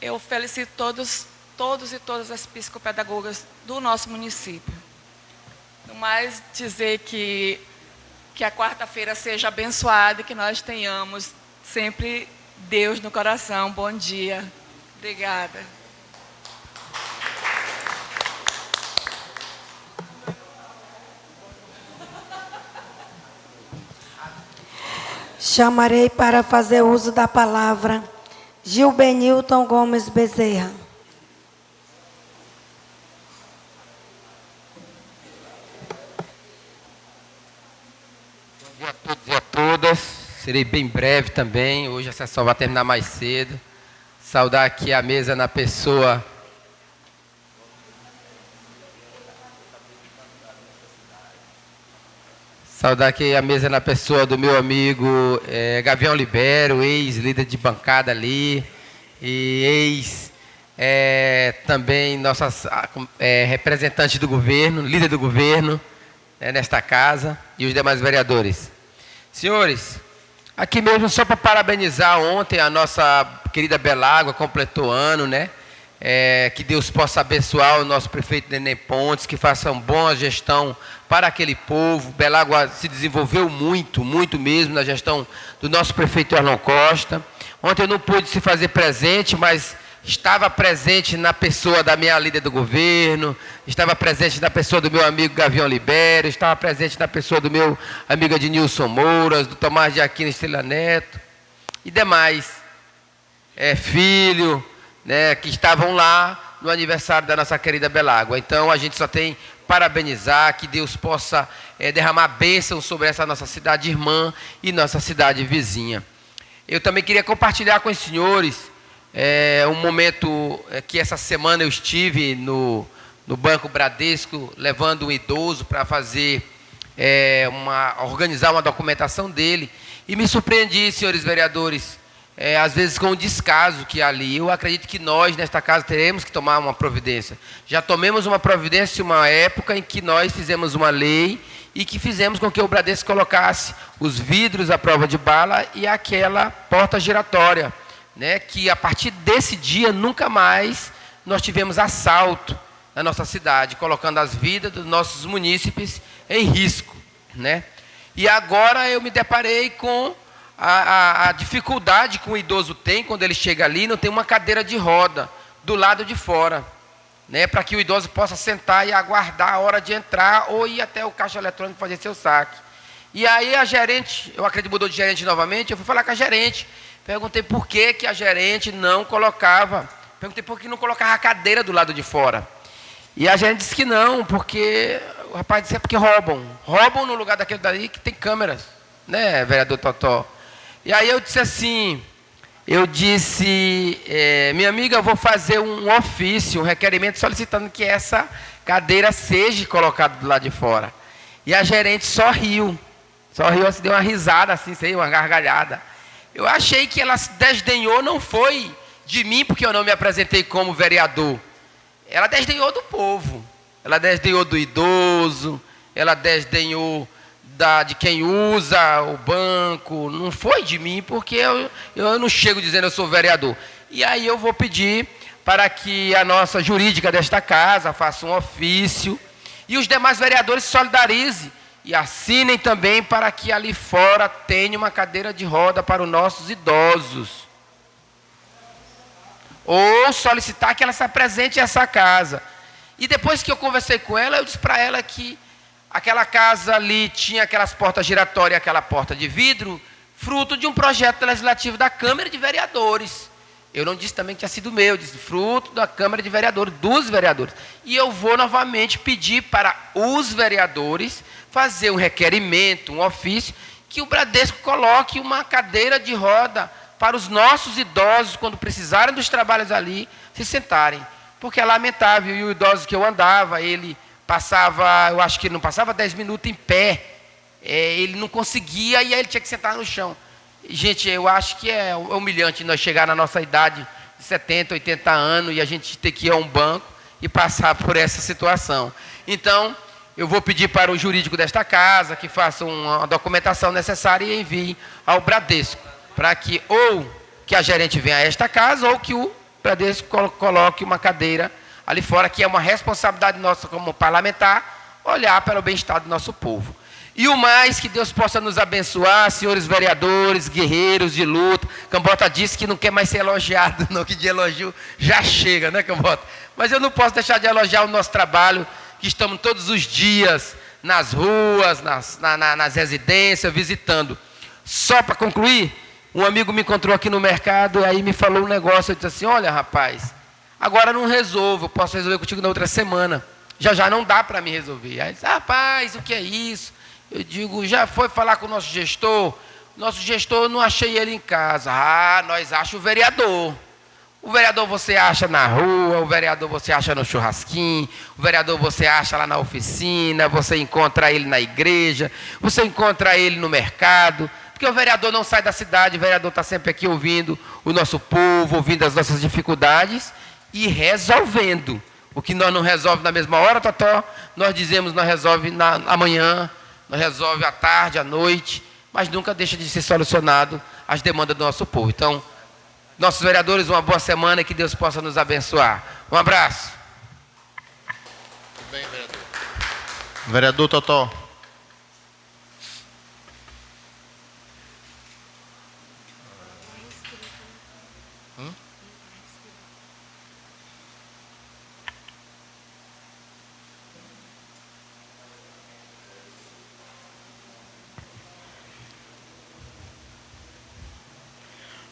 [SPEAKER 7] eu felicito todos e todas as psicopedagogas do nosso município. No mais, dizer que a quarta-feira seja abençoada e que nós tenhamos sempre Deus no coração. Bom dia. Obrigada.
[SPEAKER 8] Chamarei para fazer uso da palavra Gilbenilton Gomes Bezerra.
[SPEAKER 1] Bom dia a todos e a todas. Serei bem breve também. Hoje a sessão vai terminar mais cedo. Saudar aqui a mesa na pessoa do meu amigo Gavião Libero, ex-líder de bancada ali, e também nossa representante do governo, líder do governo nesta casa, e os demais vereadores. Senhores, aqui mesmo só para parabenizar, ontem a nossa querida Belágua completou ano, né? Que Deus possa abençoar o nosso prefeito Neném Pontes, que faça uma boa gestão para aquele povo. Belágua se desenvolveu muito, muito mesmo na gestão do nosso prefeito Erlon Costa. Ontem eu não pude se fazer presente, mas estava presente na pessoa da minha líder do governo, estava presente na pessoa do meu amigo Gavião Libero, estava presente na pessoa do meu amigo Ednilson Mouras, do Tomás de Aquino Estrela Neto e demais filho, né, que estavam lá no aniversário da nossa querida Belágua. Então, a gente só tem parabenizar, que Deus possa derramar bênção sobre essa nossa cidade irmã e nossa cidade vizinha. Eu também queria compartilhar com os senhores um momento que essa semana eu estive no Banco Bradesco, levando um idoso para fazer, organizar uma documentação dele, e me surpreendi, senhores vereadores, às vezes com o descaso que há ali. Eu acredito que nós, nesta casa, teremos que tomar uma providência. Já tomamos uma providência em uma época em que nós fizemos uma lei e que fizemos com que o Bradesco colocasse os vidros à prova de bala e aquela porta giratória, né, que a partir desse dia nunca mais nós tivemos assalto na nossa cidade, colocando as vidas dos nossos munícipes em risco, né? E agora eu me deparei com a dificuldade que o idoso tem quando ele chega ali, não tem uma cadeira de roda do lado de fora, né, para que o idoso possa sentar e aguardar a hora de entrar ou ir até o caixa eletrônico fazer seu saque. E aí a gerente, eu acredito que mudou de gerente novamente, eu fui falar com a gerente, perguntei por que a gerente não colocava, a cadeira do lado de fora. E a gerente disse que não, porque o rapaz disse que é porque roubam no lugar daquele daí que tem câmeras, né, vereador Totó? E aí eu disse assim, eu disse, minha amiga, eu vou fazer um ofício, um requerimento solicitando que essa cadeira seja colocada do lado de fora. E a gerente só riu, assim, deu uma risada, assim, sei, uma gargalhada. Eu achei que ela se desdenhou, não foi de mim, porque eu não me apresentei como vereador. Ela desdenhou do povo, ela desdenhou do idoso, ela desdenhou de quem usa o banco, não foi de mim, porque eu não chego dizendo eu sou vereador. E aí eu vou pedir para que a nossa jurídica desta casa faça um ofício e os demais vereadores se solidarizem e assinem também para que ali fora tenha uma cadeira de roda para os nossos idosos. Ou solicitar que ela se apresente a essa casa. E depois que eu conversei com ela, eu disse para ela que aquela casa ali tinha aquelas portas giratórias, aquela porta de vidro, fruto de um projeto legislativo da Câmara de Vereadores. Eu não disse também que tinha sido meu, eu disse fruto da Câmara de Vereadores, dos vereadores. E eu vou novamente pedir para os vereadores fazer um requerimento, um ofício, que o Bradesco coloque uma cadeira de roda para os nossos idosos, quando precisarem dos trabalhos ali, se sentarem. Porque é lamentável, e o idoso que eu andava, ele passava, eu acho que ele não passava 10 minutos em pé, ele não conseguia, e aí ele tinha que sentar no chão. Gente, eu acho que é humilhante nós chegar na nossa idade de 70, 80 anos, e a gente ter que ir a um banco e passar por essa situação. Então, eu vou pedir para o jurídico desta casa que faça uma documentação necessária e envie ao Bradesco, para que ou que a gerente venha a esta casa, ou que o Bradesco coloque uma cadeira ali fora, que é uma responsabilidade nossa como parlamentar, olhar para o bem-estar do nosso povo. E o mais, que Deus possa nos abençoar, senhores vereadores, guerreiros de luta. Cambota disse que não quer mais ser elogiado, não, que de elogio já chega, né, Cambota? Mas eu não posso deixar de elogiar o nosso trabalho, que estamos todos os dias nas ruas, nas residências, visitando. Só para concluir, um amigo me encontrou aqui no mercado, e aí me falou um negócio, eu disse assim, olha, rapaz, agora não resolvo, eu posso resolver contigo na outra semana. Já não dá para me resolver. Aí ele disse, rapaz, o que é isso? Eu digo, já foi falar com o nosso gestor? Nosso gestor, não achei ele em casa. Ah, nós achamos o vereador. O vereador você acha na rua, o vereador você acha no churrasquinho, o vereador você acha lá na oficina, você encontra ele na igreja, você encontra ele no mercado, porque o vereador não sai da cidade, o vereador está sempre aqui ouvindo o nosso povo, ouvindo as nossas dificuldades e resolvendo. O que nós não resolvemos na mesma hora, Totó, nós dizemos nós resolve amanhã, nós resolve à tarde, à noite, mas nunca deixa de ser solucionado as demandas do nosso povo. Então, nossos vereadores, uma boa semana e que Deus possa nos abençoar. Um abraço.
[SPEAKER 2] Muito bem, vereador. Vereador Totó.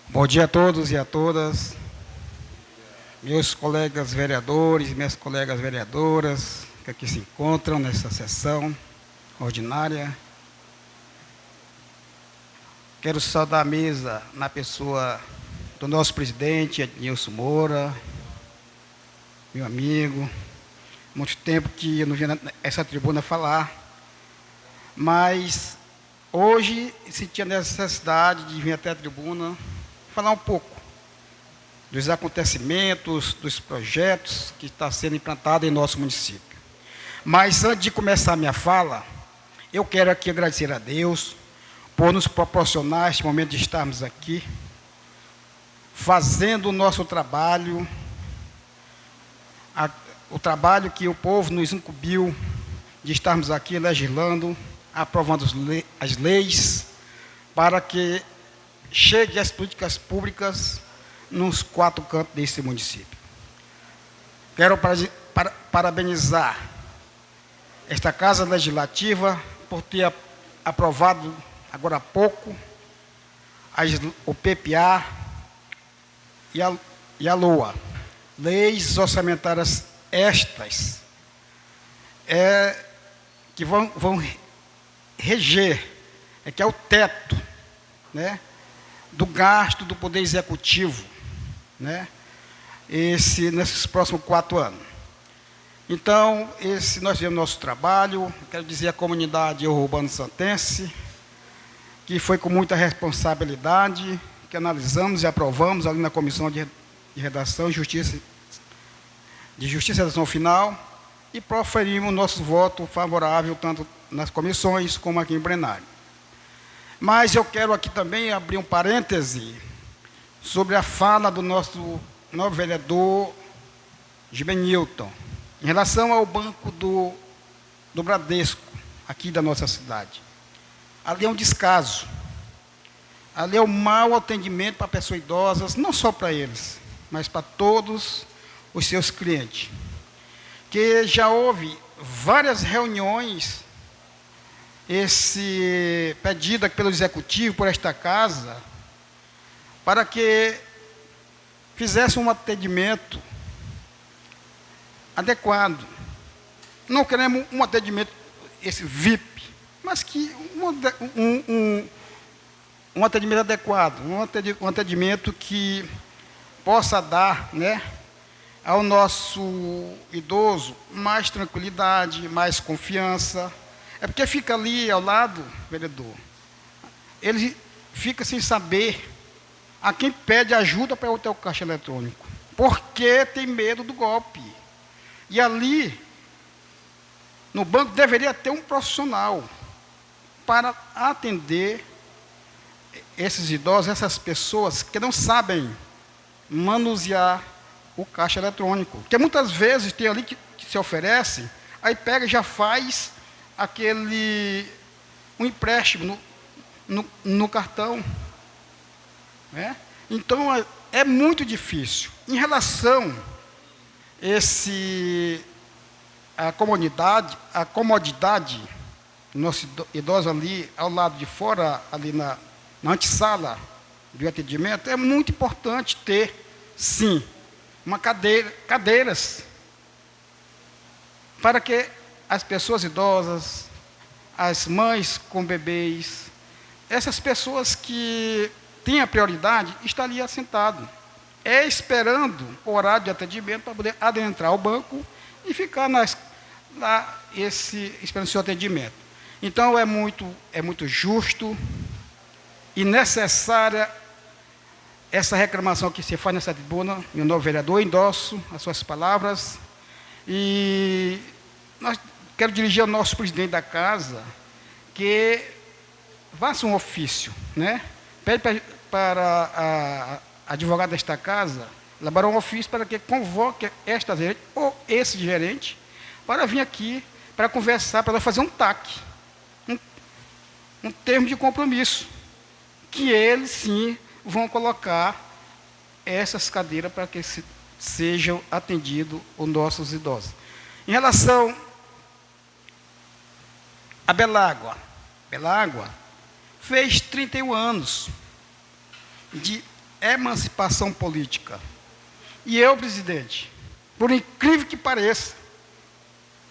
[SPEAKER 3] Bom dia a todos e a todas, meus colegas vereadores e minhas colegas vereadoras que aqui se encontram nessa sessão ordinária. Quero saudar a mesa na pessoa do nosso presidente, Ednilson Moura, meu amigo. Muito tempo que eu não vinha nessa tribuna falar, mas hoje senti a necessidade de vir até a tribuna falar um pouco dos acontecimentos, dos projetos que estão sendo implantados em nosso município. Mas antes de começar a minha fala, eu quero aqui agradecer a Deus por nos proporcionar este momento de estarmos aqui, fazendo o nosso trabalho, o trabalho que o povo nos incumbiu de estarmos aqui legislando, aprovando as leis, para que chegue as políticas públicas nos 4 cantos desse município. Quero parabenizar esta Casa Legislativa por ter aprovado, agora há pouco, o PPA e a LOA, leis orçamentárias estas, que vão reger, que é o teto, né, do gasto do Poder Executivo, né? Nesses próximos 4 anos. Então, nós fizemos nosso trabalho, quero dizer à comunidade urbano-santense, que foi com muita responsabilidade, que analisamos e aprovamos ali na Comissão de Redação e Justiça e Redação Final, e proferimos nosso voto favorável, tanto nas comissões como aqui em plenário. Mas eu quero aqui também abrir um parêntese sobre a fala do nosso novo vereador Gilbenilton, em relação ao banco do Bradesco, aqui da nossa cidade. Ali é um descaso, ali é um mau atendimento para pessoas idosas, não só para eles, mas para todos os seus clientes. Que já houve várias reuniões, esse pedido pelo Executivo, por esta casa, para que fizesse um atendimento adequado. Não queremos um atendimento, esse VIP, mas que um atendimento adequado, um atendimento que possa dar, né, ao nosso idoso mais tranquilidade, mais confiança. É porque fica ali ao lado, vereador, ele fica sem saber a quem pede ajuda para ter o caixa eletrônico, porque tem medo do golpe. E ali, no banco, deveria ter um profissional para atender esses idosos, essas pessoas que não sabem manusear o caixa eletrônico. Porque muitas vezes tem ali que se oferece, aí pega e já faz um empréstimo no cartão. Né? Então, é muito difícil. Em relação a comodidade, nosso idoso ali, ao lado de fora, ali na antessala do atendimento, é muito importante ter, sim, cadeiras, para que as pessoas idosas, as mães com bebês, essas pessoas que têm a prioridade, estão ali assentados, esperando o horário de atendimento para poder adentrar o banco e ficar esperando o seu atendimento. Então, é muito justo e necessária essa reclamação que se faz nessa tribuna. Meu novo vereador, endosso as suas palavras. E quero dirigir ao nosso presidente da casa que faça um ofício, né? Pede para a advogada desta casa elaborar um ofício para que convoque esta gerente ou esse gerente para vir aqui para conversar, para fazer um TAC, um termo de compromisso, que eles sim vão colocar essas cadeiras para que sejam atendidos os nossos idosos. Em relação a Belágua fez 31 anos de emancipação política. E eu, presidente, por incrível que pareça,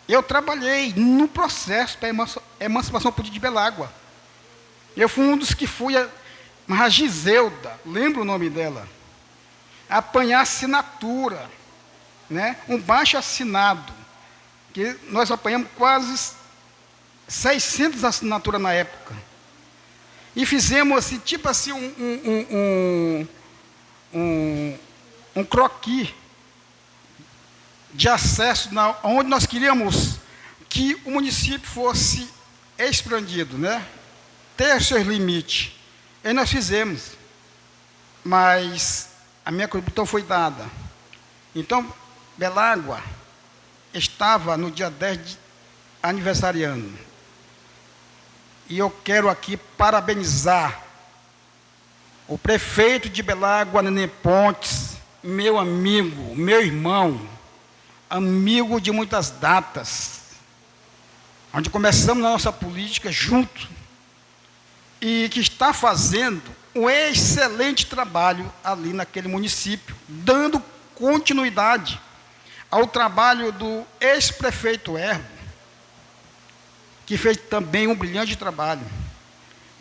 [SPEAKER 3] eu trabalhei no processo da emancipação política de Belágua. Eu fui um dos que fui a Giselda, lembro o nome dela, apanhar assinatura, né? Um baixo assinado, que nós apanhamos quase 600 assinaturas na época. E fizemos assim, tipo assim, um croquis de acesso, onde nós queríamos que o município fosse expandido, né? Ter seus limites. E nós fizemos, mas a minha contribuição foi dada. Então, Belágua estava no dia 10 de aniversariando. E eu quero aqui parabenizar o prefeito de Belágua, Nenê Pontes, meu amigo, meu irmão, amigo de muitas datas, onde começamos a nossa política junto, e que está fazendo um excelente trabalho ali naquele município, dando continuidade ao trabalho do ex-prefeito Herbo, que fez também um brilhante trabalho.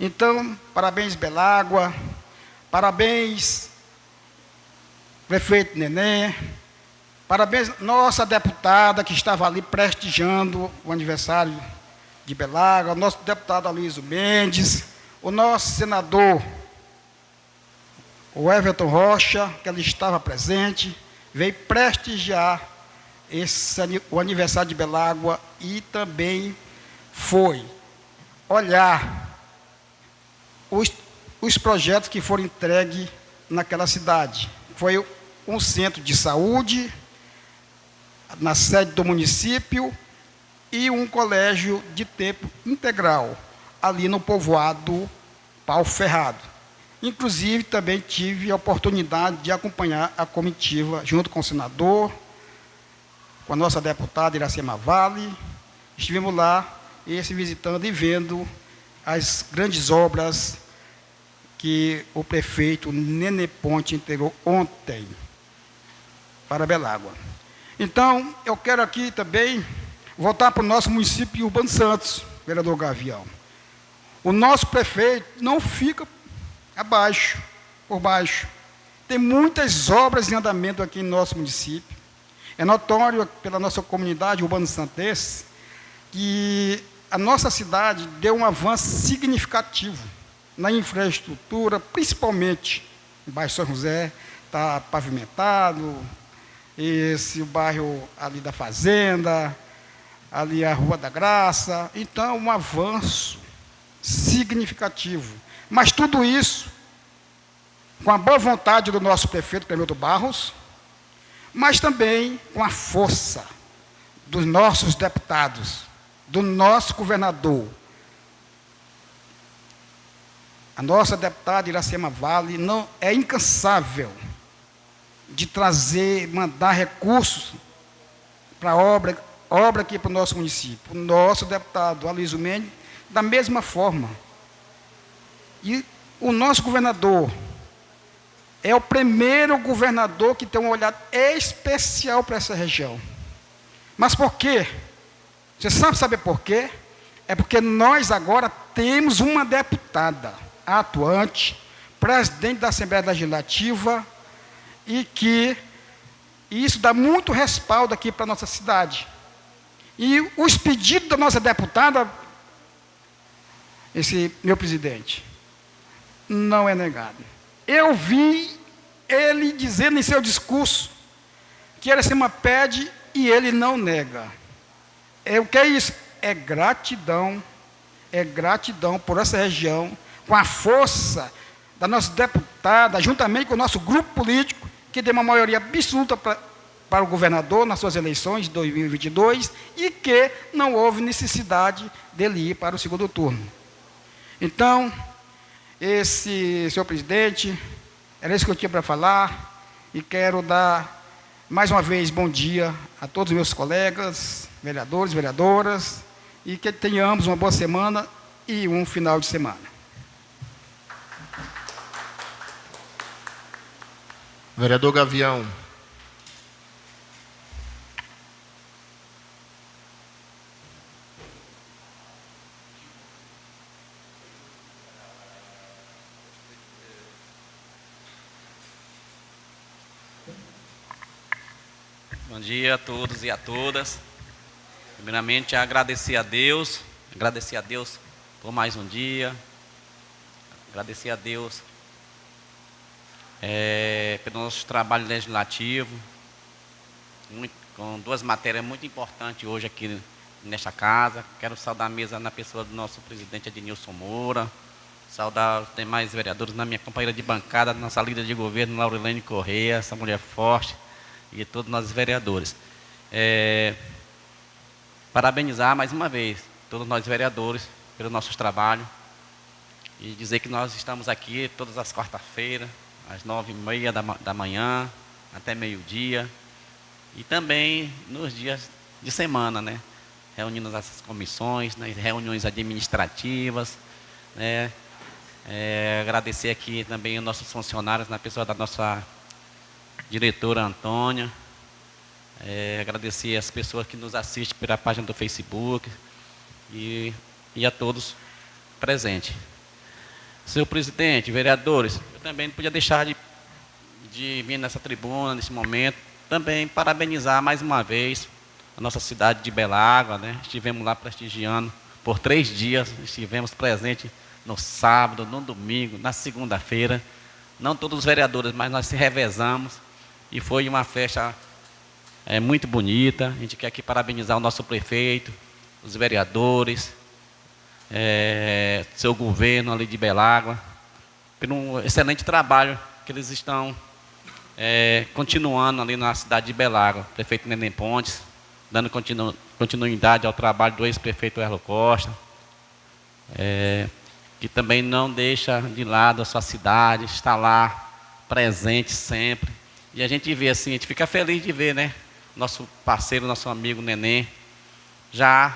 [SPEAKER 3] Então, parabéns, Belágua, Parabéns, prefeito Neném. Parabéns, nossa deputada que estava ali prestigiando o aniversário de Belágua, o nosso deputado Aloysio Mendes, o nosso senador, o Everton Rocha, que ele estava presente, veio prestigiar o aniversário de Belágua e também foi olhar os projetos que foram entregues naquela cidade. Foi um centro de saúde na sede do município e um colégio de tempo integral ali no povoado Pau Ferrado. Inclusive, também tive a oportunidade de acompanhar a comitiva junto com o senador, com a nossa deputada Iracema Vale. Estivemos lá, visitando e vendo as grandes obras que o prefeito Nenê Ponte entregou ontem para Belágua. Então, eu quero aqui também voltar para o nosso município de Urbano Santos, vereador Gavião. O nosso prefeito não fica por baixo. Tem muitas obras em andamento aqui no nosso município. É notório pela nossa comunidade urbano-santense que a nossa cidade deu um avanço significativo na infraestrutura, principalmente no bairro São José, está pavimentado, o bairro ali da Fazenda, ali a Rua da Graça. Então, um avanço significativo. Mas tudo isso com a boa vontade do nosso prefeito Clemilton Barros, mas também com a força dos nossos deputados, do nosso governador. A nossa deputada Iracema Vale não é incansável de mandar recursos para obra aqui para o nosso município. O nosso deputado Aloysio Mendes, da mesma forma. E o nosso governador é o primeiro governador que tem um olhar especial para essa região. Mas por quê? Você sabe por quê? É porque nós agora temos uma deputada atuante, presidente da Assembleia Legislativa, e isso dá muito respaldo aqui para a nossa cidade. E os pedidos da nossa deputada, esse meu presidente, não é negado. Eu vi ele dizendo em seu discurso que Iracema pede e ele não nega. O que é isso? É gratidão por essa região, com a força da nossa deputada, juntamente com o nosso grupo político, que deu uma maioria absoluta para o governador nas suas eleições de 2022 e que não houve necessidade dele ir para o segundo turno. Então, senhor presidente, era isso que eu tinha para falar e quero dar mais uma vez bom dia a todos os meus colegas, vereadores, vereadoras, e que tenhamos uma boa semana e um final de semana.
[SPEAKER 2] Vereador Gavião.
[SPEAKER 6] Bom dia a todos e a todas. Primeiramente, agradecer a Deus por mais um dia. Agradecer a Deus pelo nosso trabalho legislativo, com duas matérias muito importantes hoje aqui nesta casa. Quero saudar a mesa na pessoa do nosso presidente Ednilson Moura, saudar os demais vereadores, na minha companheira de bancada, nossa líder de governo, Laurilene Correia, essa mulher forte, e todos nós vereadores. Parabenizar mais uma vez todos nós vereadores pelo nosso trabalho e dizer que nós estamos aqui todas as quartas-feiras, às 9h30 da manhã, até meio-dia, e também nos dias de semana, né? Reunindo essas comissões, nas reuniões administrativas, né? Agradecer aqui também os nossos funcionários, na pessoa da nossa diretora Antônia, agradecer as pessoas que nos assistem pela página do Facebook e a todos presentes. Senhor presidente, vereadores, eu também não podia deixar de vir nessa tribuna, nesse momento, também parabenizar mais uma vez a nossa cidade de Belágua, né? Estivemos lá prestigiando por 3 dias, estivemos presentes no sábado, no domingo, na segunda-feira. Não todos os vereadores, mas nós se revezamos e foi uma festa muito bonita. A gente quer aqui parabenizar o nosso prefeito, os vereadores, seu governo ali de Belágua, pelo excelente trabalho que eles estão continuando ali na cidade de Belágua. Prefeito Neném Pontes, dando continuidade ao trabalho do ex-prefeito Erlo Costa, que também não deixa de lado a sua cidade, está lá presente sempre. E a gente vê assim, a gente fica feliz de ver, né? Nosso parceiro, nosso amigo Neném, já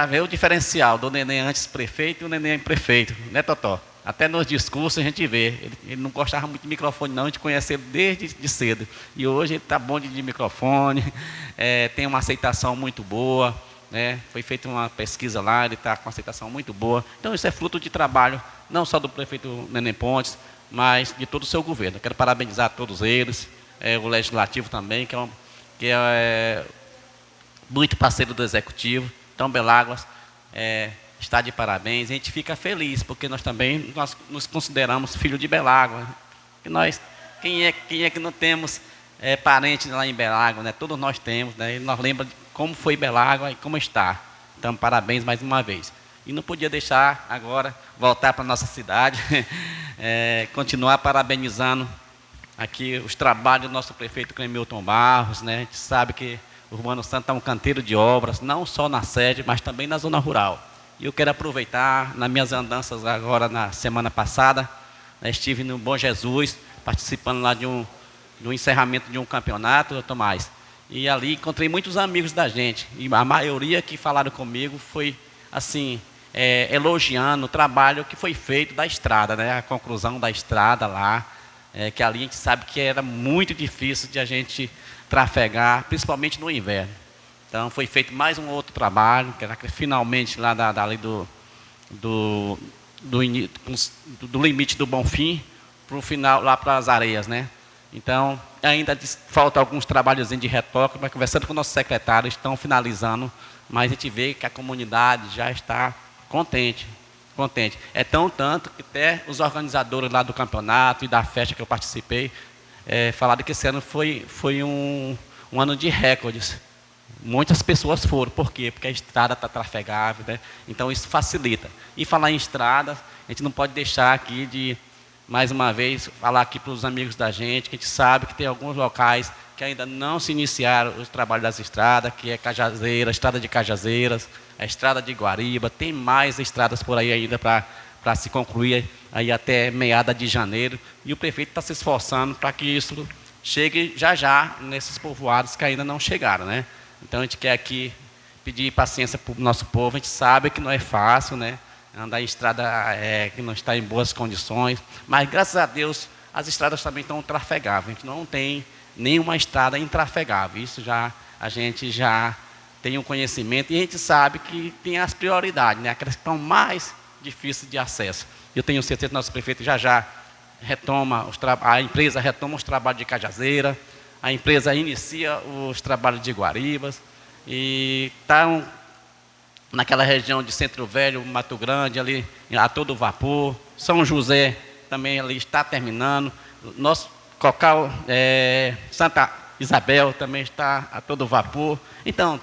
[SPEAKER 6] vê o diferencial do Neném antes prefeito e o Neném prefeito, né, Totó? Até nos discursos a gente vê, ele não gostava muito de microfone não, a gente conhece ele desde cedo. E hoje ele está bom de microfone, tem uma aceitação muito boa, né? Foi feita uma pesquisa lá, ele está com uma aceitação muito boa. Então isso é fruto de trabalho, não só do prefeito Neném Pontes, mas de todo o seu governo. Eu quero parabenizar todos eles, o Legislativo também, que é muito parceiro do Executivo. Então, Beláguas está de parabéns. A gente fica feliz, porque nós também nos consideramos filho de Belágua. Quem é que não temos parentes lá em Belágua, né? Todos nós temos, né? E nós lembramos de como foi Belágua e como está. Então, parabéns mais uma vez. E não podia deixar agora voltar para a nossa cidade, continuar parabenizando aqui os trabalhos do nosso prefeito Clemilton Barros, né? A gente sabe que o Urbano Santos é um canteiro de obras, não só na sede, mas também na zona rural. E eu quero aproveitar, nas minhas andanças agora na semana passada, estive no Bom Jesus, participando lá do encerramento de um campeonato, Tomás. E ali encontrei muitos amigos da gente. E a maioria que falaram comigo foi, assim, elogiando o trabalho que foi feito da estrada, né? A conclusão da estrada lá, que ali a gente sabe que era muito difícil de a gente trafegar, principalmente no inverno. Então foi feito mais um outro trabalho, que era finalmente lá dali do limite do Bonfim para o final, lá para as areias, né? Então, ainda falta alguns trabalhos de retoque, mas conversando com o nosso secretário, estão finalizando, mas a gente vê que a comunidade já está contente. É tanto que até os organizadores lá do campeonato e da festa que eu participei, falaram que esse ano foi um ano de recordes. Muitas pessoas foram. Por quê? Porque a estrada está trafegável, né? Então isso facilita. E falar em estradas, a gente não pode deixar aqui de, mais uma vez, falar aqui para os amigos da gente, que a gente sabe que tem alguns locais que ainda não se iniciaram os trabalhos das estradas, que é Cajazeira, a estrada de Cajazeiras, a estrada de Guariba, tem mais estradas por aí ainda para se concluir aí até meada de janeiro. E o prefeito está se esforçando para que isso chegue já nesses povoados que ainda não chegaram, né? Então a gente quer aqui pedir paciência para o nosso povo. A gente sabe que não é fácil, né? Andar em estrada que não está em boas condições, mas graças a Deus as estradas também estão trafegáveis. A gente não tem nenhuma estrada intrafegável. Isso a gente já tem um conhecimento e a gente sabe que tem as prioridades, né? Aquelas que estão mais difíceis de acesso. Eu tenho certeza que nosso prefeito já retoma a empresa retoma os trabalhos de Cajazeira, a empresa inicia os trabalhos de Guaribas e está naquela região de Centro Velho, Mato Grande, ali a todo vapor. São José também ali está terminando. Nosso Cocal, Santa Isabel também está a todo vapor. Então,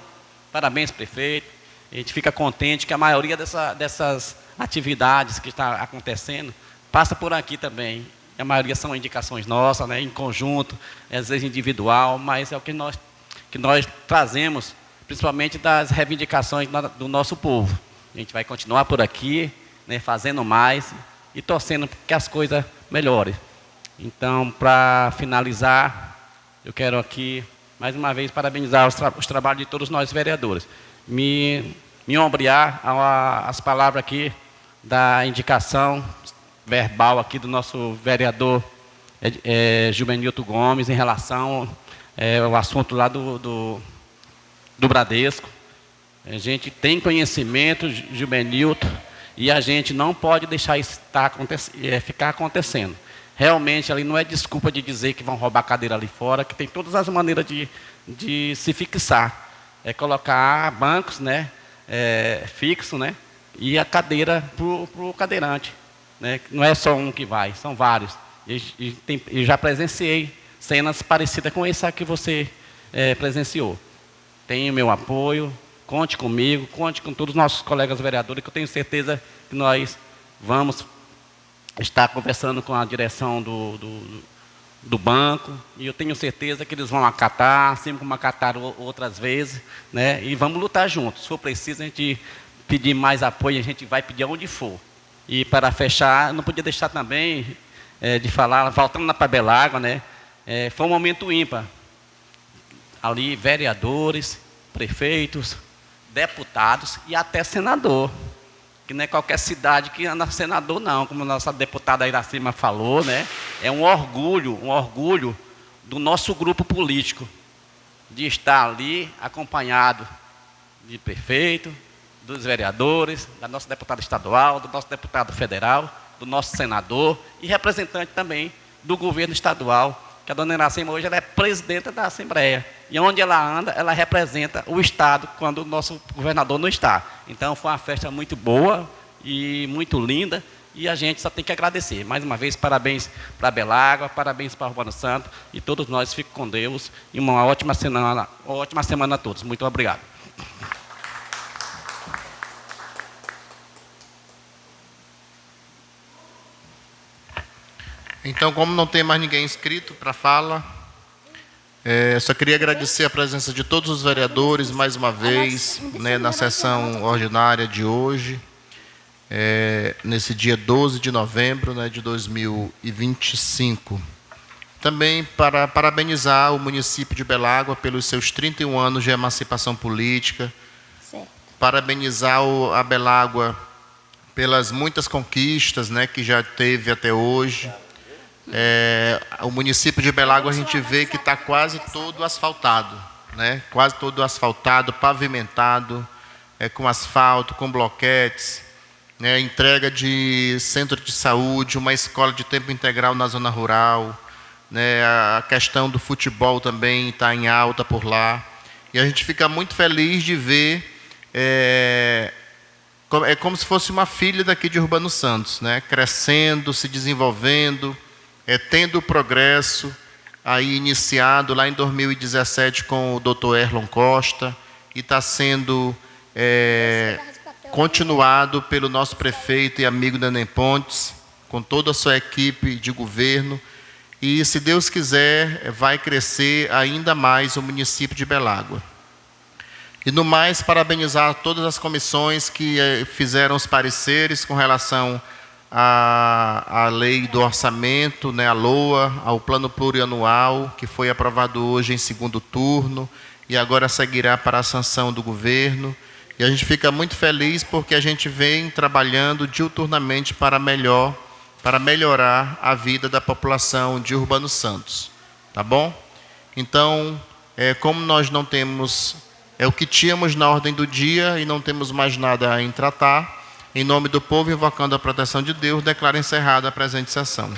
[SPEAKER 6] parabéns, prefeito. A gente fica contente que a maioria dessas atividades que está acontecendo passa por aqui também. A maioria são indicações nossas, né, em conjunto, às vezes individual, mas é o que nós trazemos, principalmente das reivindicações do nosso povo. A gente vai continuar por aqui, né, fazendo mais e torcendo que as coisas melhorem. Então, para finalizar, eu quero aqui, mais uma vez, parabenizar os trabalhos de todos nós vereadores. Me ombrear as palavras aqui da indicação verbal aqui do nosso vereador Gilbenilton Gomes em relação ao assunto lá do Bradesco. A gente tem conhecimento, Gilbenilton, E a gente não pode deixar isso ficar acontecendo. Realmente, ali não é desculpa de dizer que vão roubar a cadeira ali fora, que tem todas as maneiras de se fixar. É colocar bancos, né, fixo, né, e a cadeira para o cadeirante. Né? Não é só um que vai, são vários. Eu já presenciei cenas parecidas com essa que você presenciou. Tenho meu apoio, conte comigo, conte com todos os nossos colegas vereadores, que eu tenho certeza que nós vamos estar conversando com a direção do banco, e eu tenho certeza que eles vão acatar, assim como acataram outras vezes, né? E vamos lutar juntos. Se for preciso a gente pedir mais apoio, a gente vai pedir onde for. E para fechar, não podia deixar também de falar, voltando na Pabelágua, né? Foi um momento ímpar. Ali, vereadores, prefeitos, deputados e até senador. Que não é qualquer cidade que anda senador, não, como a nossa deputada Iracema falou, né? É um orgulho do nosso grupo político, de estar ali acompanhado de prefeito, dos vereadores, da nossa deputada estadual, do nosso deputado federal, do nosso senador e representante também do governo estadual, que a dona Iracema hoje ela é presidenta da Assembleia. E onde ela anda, ela representa o Estado quando o nosso governador não está. Então, foi uma festa muito boa e muito linda, e a gente só tem que agradecer. Mais uma vez, parabéns para a Belágua, parabéns para o Urbano Santo, e todos nós fiquem com Deus, e uma ótima semana a todos. Muito obrigado.
[SPEAKER 2] Então, como não tem mais ninguém inscrito para fala, só queria agradecer a presença de todos os vereadores, mais uma vez, né, na sessão ordinária de hoje, nesse dia 12 de novembro, né, de 2025. Também para parabenizar o município de Belágua pelos seus 31 anos de emancipação política, parabenizar a Belágua pelas muitas conquistas, né, que já teve até hoje. O município de Belágua a gente vê que está quase todo asfaltado, né? Quase todo asfaltado, pavimentado, com asfalto, com bloquetes, né? Entrega de centro de saúde, uma escola de tempo integral na zona rural, né? A questão do futebol também está em alta por lá, e a gente fica muito feliz de ver, é como se fosse uma filha daqui de Urbano Santos, né? Crescendo, se desenvolvendo, tendo progresso, aí iniciado lá em 2017 com o Dr. Erlon Costa, e está sendo continuado pelo nosso prefeito e amigo Neném Pontes, com toda a sua equipe de governo, e, se Deus quiser, vai crescer ainda mais o município de Belágua. E, no mais, parabenizar todas as comissões que fizeram os pareceres com relação a lei do orçamento, né, a LOA, ao plano plurianual, que foi aprovado hoje em segundo turno, e agora seguirá para a sanção do governo. E a gente fica muito feliz porque a gente vem trabalhando diuturnamente para melhorar a vida da população de Urbano Santos. Tá bom? Então, como nós não temos o que tínhamos na ordem do dia e não temos mais nada em tratar, em nome do povo, invocando a proteção de Deus, declaro encerrada a presente sessão.